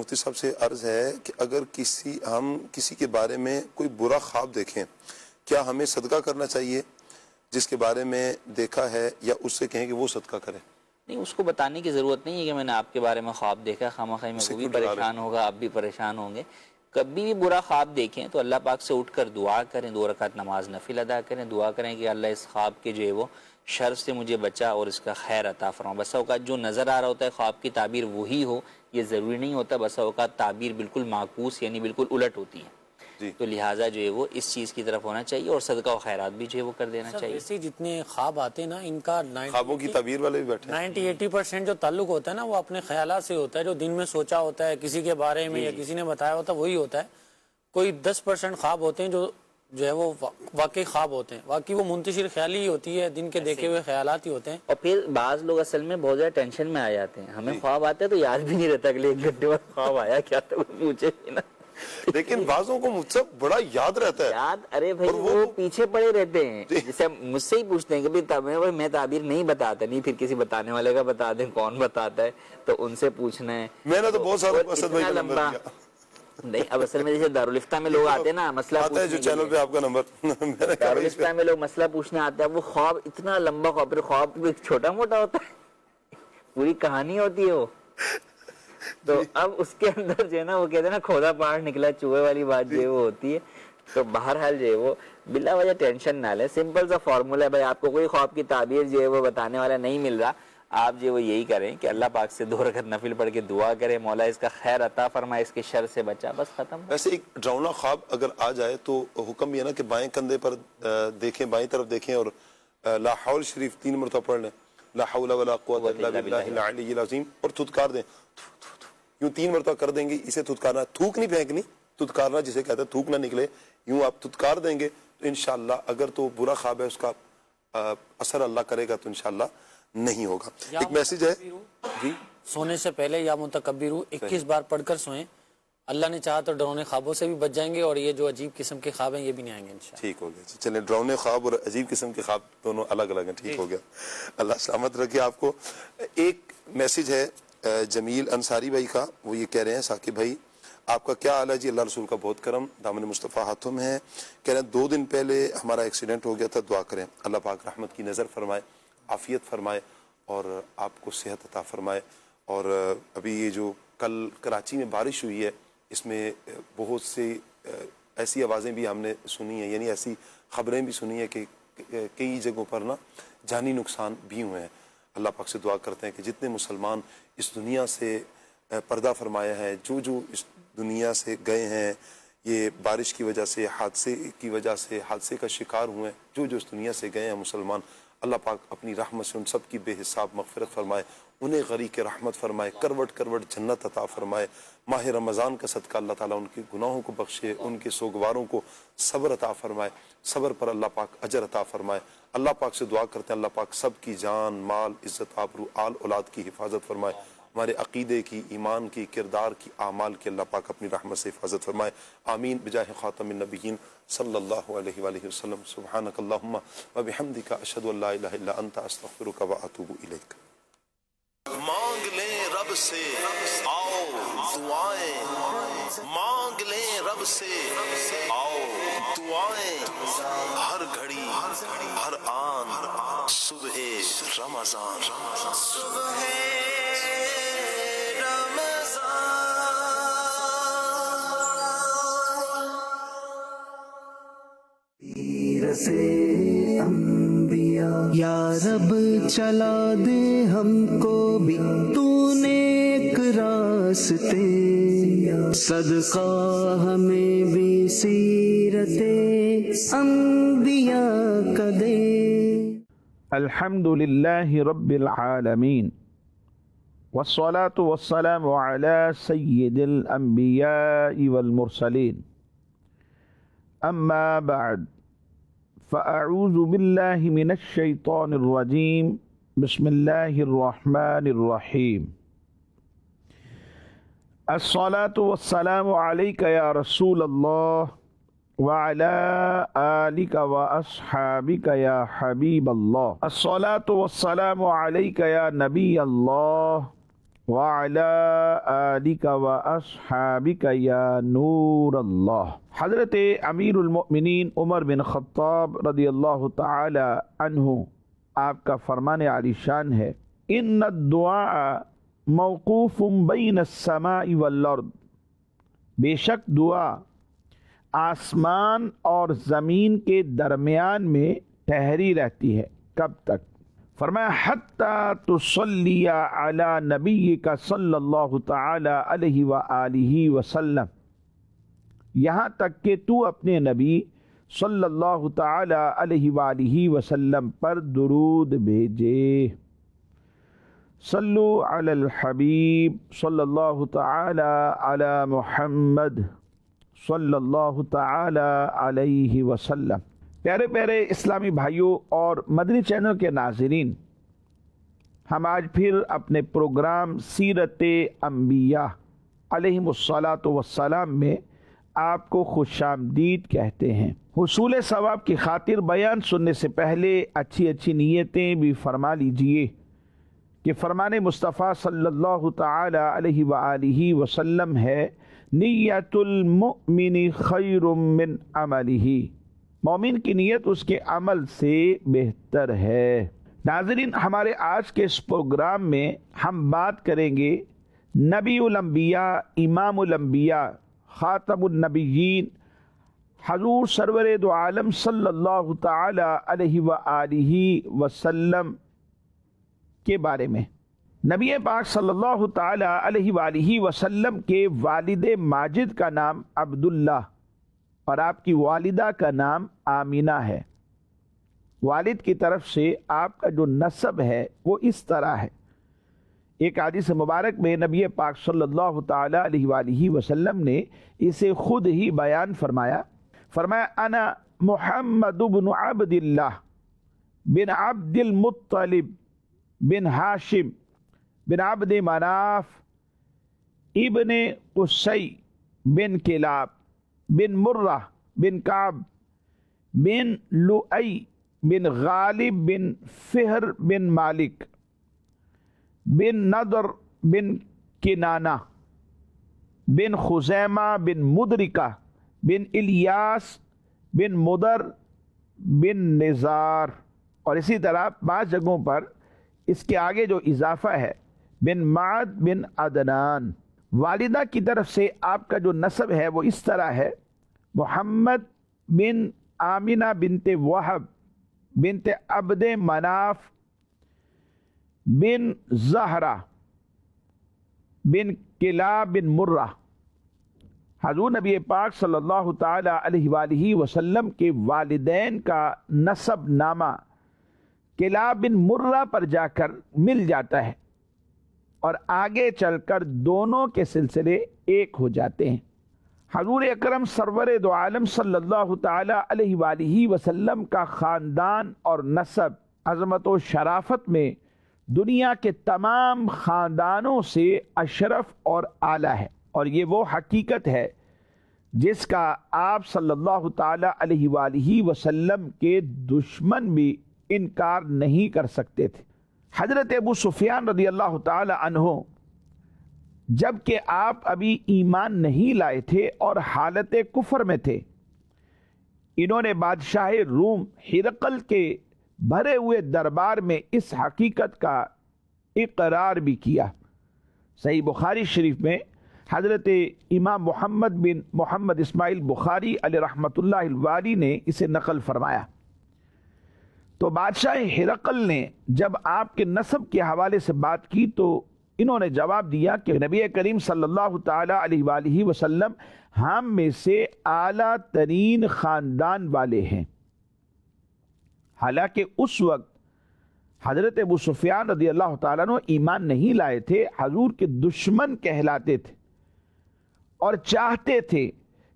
مفتی صاحب سے عرض ہے کہ اگر ہم کسی کے بارے میں کوئی برا خواب دیکھیں کیا ہمیں صدقہ کرنا چاہیے جس کے بارے میں دیکھا ہے, یا اس سے کہیں کہ وہ صدقہ کرے؟ نہیں, اس کو بتانے کی ضرورت نہیں ہے کہ میں نے آپ کے بارے میں خواب دیکھا, خواہ میں وہ بھی پریشان ہوگا, آپ بھی پریشان ہوں گے. کبھی بھی برا خواب دیکھیں تو اللہ پاک سے اٹھ کر دعا کریں, 2 رکعت نماز نفل ادا کریں, دعا کریں کہ اللہ اس خواب کے جو ہے وہ شر سے مجھے بچا اور اس کا خیر عطا فرما. بسا اوقات جو نظر آ رہا ہوتا ہے خواب کی تعبیر وہی ہو, یہ ضروری نہیں ہوتا. بسا اوقات تعبیر بالکل معکوس یعنی بالکل الٹ ہوتی ہے جی. تو لہٰذا جو ہے وہ اس چیز کی طرف ہونا چاہیے اور صدقہ و خیرات بھی جو ہے وہ کر دینا چاہیے. ایسے جتنے خواب آتے ہیں نا, ان کا خوابوں کی تعبیر والے بھی بیٹھے 90-80% جو تعلق ہوتا ہے نا وہ اپنے خیالات سے ہوتا ہے, جو دن میں سوچا ہوتا ہے کسی کے بارے میں یا کسی نے بتایا ہوتا ہے وہی ہوتا ہے. کوئی 10% خواب ہوتے ہیں جو ہے وہ واقعی خواب ہوتے ہیں, واقعی وہ منتشر خیالی ہی ہوتی ہے, دن کے دیکھے ہوئے خیالات ہی ہوتے ہیں. اور پھر بعض لوگ اصل میں بہت زیادہ ٹینشن میں آ جاتے ہیں, ہمیں خواب آتے ہیں تو یاد بھی نہیں رہتا اگلے 1 گھنٹے بعد خواب آیا کیا تھا مجھے نا. لیکن بعضوں کو مجھ سے بڑا یاد رہتا ہے. یاد, ارے بھائی وہ پیچھے پڑے رہتے ہیں, جیسے مجھ سے ہی پوچھتے ہیں کہ میں تعبیر نہیں بتاتا, نہیں پھر کسی بتانے والے کا بتا دیں, کون بتاتا ہے تو ان سے پوچھنا ہے. میں نے تو بہت سارا لمبا نہیں, اب اصل میں جیسے دارالفتہ میں لوگ آتے ہیں نا مسئلہ پوچھنے, جو چینل پہ آپ کا نمبر دارالفتہ میں لوگ مسئلہ پوچھنے آتے ہیں, وہ خواب اتنا لمبا خواب, پھر خواب چھوٹا موٹا ہوتا ہے, پوری کہانی ہوتی ہے وہ. تو اب اس کے اندر جو ہے نا وہ کہتے ہیں نا کھودا پہاڑ نکلا چوہے والی بات جو ہے وہ ہوتی ہے. تو بہرحال جو ہے وہ بلا وجہ ٹینشن نہ لیں, سمپل سا فارمولا ہے بھائی. آپ کو کوئی خواب کی تعبیر جو ہے وہ بتانے والا نہیں مل رہا, آپ جو وہ یہی کریں کہ اللہ پاک سے 2 رکعت نفل پڑھ کے دعا کریں, مولا اس کا خیر عطا فرمائے, اس کے شر سے بچا, بس ختم. ویسے ایک ڈراؤنا خواب اگر آ جائے تو حکم یہ نا کہ بائیں کندھے پر دیکھیں, بائیں طرف دیکھیں اور لا حول شریف 3 مرتبہ پڑھ لیں, لا حول ولا قوت الا باللہ العلی العظیم, اور تھتکار دیں. یوں 3 مرتبہ کر دیں گے. اسے تھتکارنا, تھوک نہیں پھینکنی, تھتکارنا جسے کہتے ہیں, تھوک نہ نکلے, یوں آپ تھتکار دیں گے تو انشاءاللہ اگر تو برا خواب ہے اس کا اثر اللہ کرے گا تو انشاءاللہ نہیں ہوگا. ایک میسج ہے جی, سونے سے پہلے یا متکبر 21 بار پڑھ کر سوئیں, اللہ نے چاہا تو ڈرونے خوابوں سے بھی بچ جائیں گے اور یہ جو عجیب قسم کے خواب ہیں یہ بھی نہیں آئیں گے انشاءاللہ. ٹھیک ہو گیا. چلیں, ڈرونے خواب اور عجیب قسم کے خواب دونوں الگ الگ ہیں. ٹھیک ہو گیا, اللہ سلامت رکھے آپ کو. ایک میسج ہے جمیل انصاری بھائی کا, وہ یہ کہہ رہے ہیں ثاقب بھائی آپ کا کیا حال ہے جی, اللہ رسول کا بہت کرم, دامن مصطفیٰ ہاتھوں میں ہے. کہہ رہے ہیں 2 دن پہلے ہمارا ایکسیڈنٹ ہو گیا تھا, دعا کریں اللہ پاک رحمت کی نظر فرمائے, عافیت فرمائے اور آپ کو صحت عطا فرمائے. اور ابھی یہ جو کل کراچی میں بارش ہوئی ہے اس میں بہت سی ایسی آوازیں بھی ہم نے سنی ہیں, یعنی ایسی خبریں بھی سنی ہیں کہ کئی جگہوں پر نا جانی نقصان بھی ہوئے ہیں. اللہ پاک سے دعا کرتے ہیں کہ جتنے مسلمان اس دنیا سے پردہ فرمایا ہے, جو اس دنیا سے گئے ہیں یہ بارش کی وجہ سے, حادثے کی وجہ سے, حادثے کا شکار ہوئے ہیں, جو اس دنیا سے گئے ہیں مسلمان, اللہ پاک اپنی رحمت سے ان سب کی بے حساب مغفرت فرمائے, انہیں غریق رحمت فرمائے, کروٹ کروٹ جنت عطا فرمائے. ماہ رمضان کا صدقہ اللہ تعالیٰ ان کے گناہوں کو بخشے, ان کے سوگواروں کو صبر عطا فرمائے, صبر پر اللہ پاک اجر عطا فرمائے. اللہ پاک سے دعا کرتے ہیں اللہ پاک سب کی جان, مال, عزت, آبرو, آل اولاد کی حفاظت فرمائے, ہمارے عقیدے کی, ایمان کی, کردار کی, اعمال کی اللہ پاک اپنی رحمت سے حفاظت فرمائے. آمین بجاہ خاتم النبیین صلی اللہ علیہ وآلہ وسلم. سبحانک اللہم و بحمدک, اشہد ان لا الہ الا انت, استغفرک و اتوب الیک. مانگ لیں رب سے آؤ دعائیں, مانگ لیں رب سے آؤ دعائیں, ہر گھڑی ہر آن صبح رمضان, صبح یا رب چلا دے ہم کو بھی تو نیک راستے, صدقہ ہمیں بھی سیرت انبیاء کا دے. الحمد للہ رب العالمین والصلاة والسلام على سید الانبیاء والمرسلین. اما بعد فاعوذ باللہ من الشیطان الرجیم, بسم اللہ الرحمن الرحیم. الصلاة والسلام علیک یا رسول اللہ وعلى آلک واصحابک یا حبیب اللہ. الصلاة والسلام علیک یا نبی اللہ وعلى آلك وأصحابك يا نور اللہ۔ حضرت امیر المؤمنین عمر بن خطاب رضی اللہ تعالی عنہ آپ کا فرمان عالی شان ہے، ان الدعاء موقوف بین السماء والارض، بے شک دعا آسمان اور زمین کے درمیان میں ٹھہری رہتی ہے۔ کب تک؟ فرمایا حتی تصلی علی نبیک صلی اللہ تعالی علیہ وآلہ وسلم، یہاں تک کہ تو اپنے نبی صلی اللہ تعالی علیہ وآلہ وسلم پر درود بھیجے۔ صلو علی الحبیب صلی اللہ تعالی علی محمد صلی اللہ تعالی علیہ وسلم۔ پیارے پیارے اسلامی بھائیوں اور مدنی چینل کے ناظرین، ہم آج پھر اپنے پروگرام سیرت انبیاء علیہم الصلاۃ والسلام میں آپ کو خوش آمدید کہتے ہیں۔ حصول ثواب کی خاطر بیان سننے سے پہلے اچھی نیتیں بھی فرما لیجئے کہ فرمان مصطفیٰ صلی اللہ تعالی علیہ وآلہ وسلم ہے، نیت المؤمن خیر من عملہ، مومن کی نیت اس کے عمل سے بہتر ہے۔ ناظرین، ہمارے آج کے اس پروگرام میں ہم بات کریں گے نبی الانبیاء، امام الانبیاء، خاتم النبیین، حضور سرور دو عالم صلی اللہ تعالی علیہ وآلہ وسلم کے بارے میں۔ نبی پاک صلی اللہ تعالی علیہ وآلہ وسلم کے والد ماجد کا نام عبداللہ اور آپ کی والدہ کا نام آمینہ ہے۔ والد کی طرف سے آپ کا جو نسب ہے وہ اس طرح ہے۔ ایک حدیث مبارک میں نبی پاک صلی اللہ تعالی علیہ وآلہ وسلم نے اسے خود ہی بیان فرمایا۔ انا محمد بن عبد اللہ بن عبد المطلب بن ہاشم بن عبد مناف ابن قصی بن کلاب بن مرہ بن کعب بن لؤی بن غالب بن فہر بن مالک بن نضر بن کنانہ بن خزیمہ بن مدرکہ بن الیاس بن مدر بن نزار، اور اسی طرح 5 جگہوں پر اس کے آگے جو اضافہ ہے بن معد بن عدنان۔ والدہ کی طرف سے آپ کا جو نسب ہے وہ اس طرح ہے، محمد بن آمینہ بنت وہب بنت عبد مناف بن زہرہ بن کلاب بن مرہ۔ حضور نبی پاک صلی اللہ تعالی علیہ وآلہ وسلم کے والدین کا نسب نامہ کلاب بن مرہ پر جا کر مل جاتا ہے اور آگے چل کر دونوں کے سلسلے ایک ہو جاتے ہیں۔ حضور اکرم سرور دو عالم صلی اللہ تعالی علیہ وآلہ وسلم کا خاندان اور نسب عظمت و شرافت میں دنیا کے تمام خاندانوں سے اشرف اور اعلیٰ ہے، اور یہ وہ حقیقت ہے جس کا آپ صلی اللہ تعالی علیہ وآلہ وسلم کے دشمن بھی انکار نہیں کر سکتے تھے۔ حضرت ابو سفیان رضی اللہ تعالی عنہ جب کہ آپ ابھی ایمان نہیں لائے تھے اور حالت کفر میں تھے، انہوں نے بادشاہ روم ہرقل کے بھرے ہوئے دربار میں اس حقیقت کا اقرار بھی کیا۔ صحیح بخاری شریف میں حضرت امام محمد بن محمد اسماعیل بخاری علیہ رحمۃ اللہ الوالی نے اسے نقل فرمایا۔ تو بادشاہ ہرقل نے جب آپ کے نسب کے حوالے سے بات کی تو انہوں نے جواب دیا کہ نبی کریم صلی اللہ تعالی علیہ وآلہ وسلم ہم میں سے اعلیٰ ترین خاندان والے ہیں۔ حالانکہ اس وقت حضرت ابو سفیان رضی اللہ تعالیٰ عنہ ایمان نہیں لائے تھے، حضور کے دشمن کہلاتے تھے اور چاہتے تھے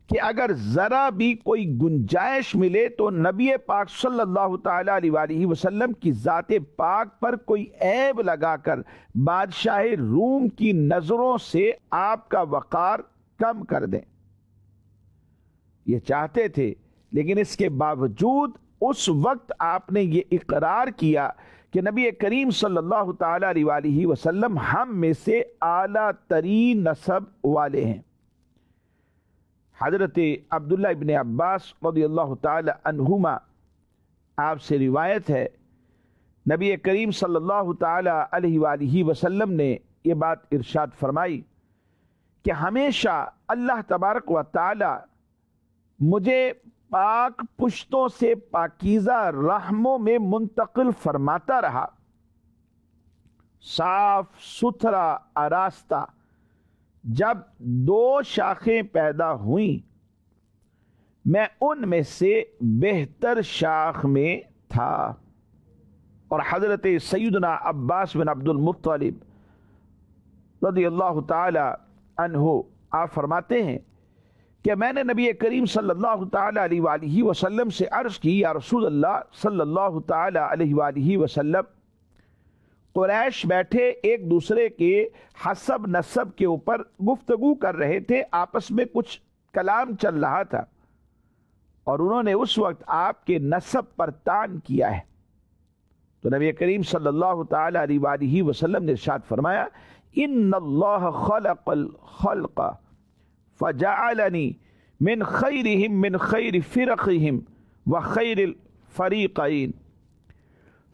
کہ اگر ذرا بھی کوئی گنجائش ملے تو نبی پاک صلی اللہ تعالی علیہ وآلہ وسلم کی ذات پاک پر کوئی عیب لگا کر بادشاہ روم کی نظروں سے آپ کا وقار کم کر دیں۔ یہ چاہتے تھے، لیکن اس کے باوجود اس وقت آپ نے یہ اقرار کیا کہ نبی کریم صلی اللہ تعالیٰ علیہ وآلہ وسلم ہم میں سے اعلیٰ ترین نسب والے ہیں۔ حضرت عبداللہ ابن عباس رضی اللہ تعالی عنہما آپ سے روایت ہے، نبی کریم صلی اللہ تعالی علیہ وآلہ وسلم نے یہ بات ارشاد فرمائی کہ ہمیشہ اللہ تبارک و تعالی مجھے پاک پشتوں سے پاکیزہ رحموں میں منتقل فرماتا رہا، صاف ستھرا آراستہ۔ جب 2 شاخیں پیدا ہوئیں میں ان میں سے بہتر شاخ میں تھا۔ اور حضرت سیدنا عباس بن عبد المطلب رضی اللہ تعالی عنہ آپ فرماتے ہیں کہ میں نے نبی کریم صلی اللہ تعالی علیہ وآلہ وسلم سے عرض کی، یا رسول اللہ صلی اللہ تعالی علیہ وآلہ وسلم، قریش بیٹھے ایک دوسرے کے حسب نسب کے اوپر گفتگو کر رہے تھے، آپس میں کچھ کلام چل رہا تھا، اور انہوں نے اس وقت آپ کے نسب پر طعن کیا ہے۔ تو نبی کریم صلی اللہ تعالی علیہ وآلہ وسلم نے ارشاد فرمایا، ان اللہ خلق الخلق فجعلنی من خیرہم من خیر فرقہم وخیر الفریقین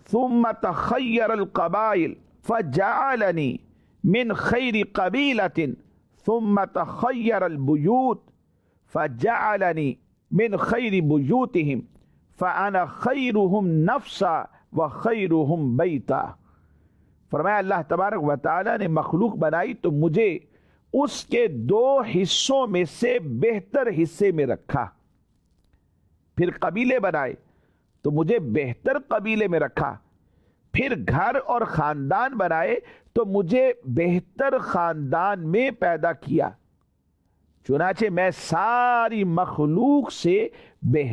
ثم تخیر القبائل فجعلنی من خیر قبیلۃ ثم تخیر البیوت فجعلنی من خیر بیوتہم فانا خیرہم نفسا وخیرہم بیتا۔ فرمایا اللہ تبارک و تعالی نے مخلوق بنائی تو مجھے اس کے 2 حصوں میں سے بہتر حصے میں رکھا، پھر قبیلے بنائے تو مجھے بہتر قبیلے میں رکھا، پھر گھر اور خاندان بنائے تو مجھے بہتر خاندان میں پیدا کیا، چنانچہ میں ساری مخلوق سے بہتر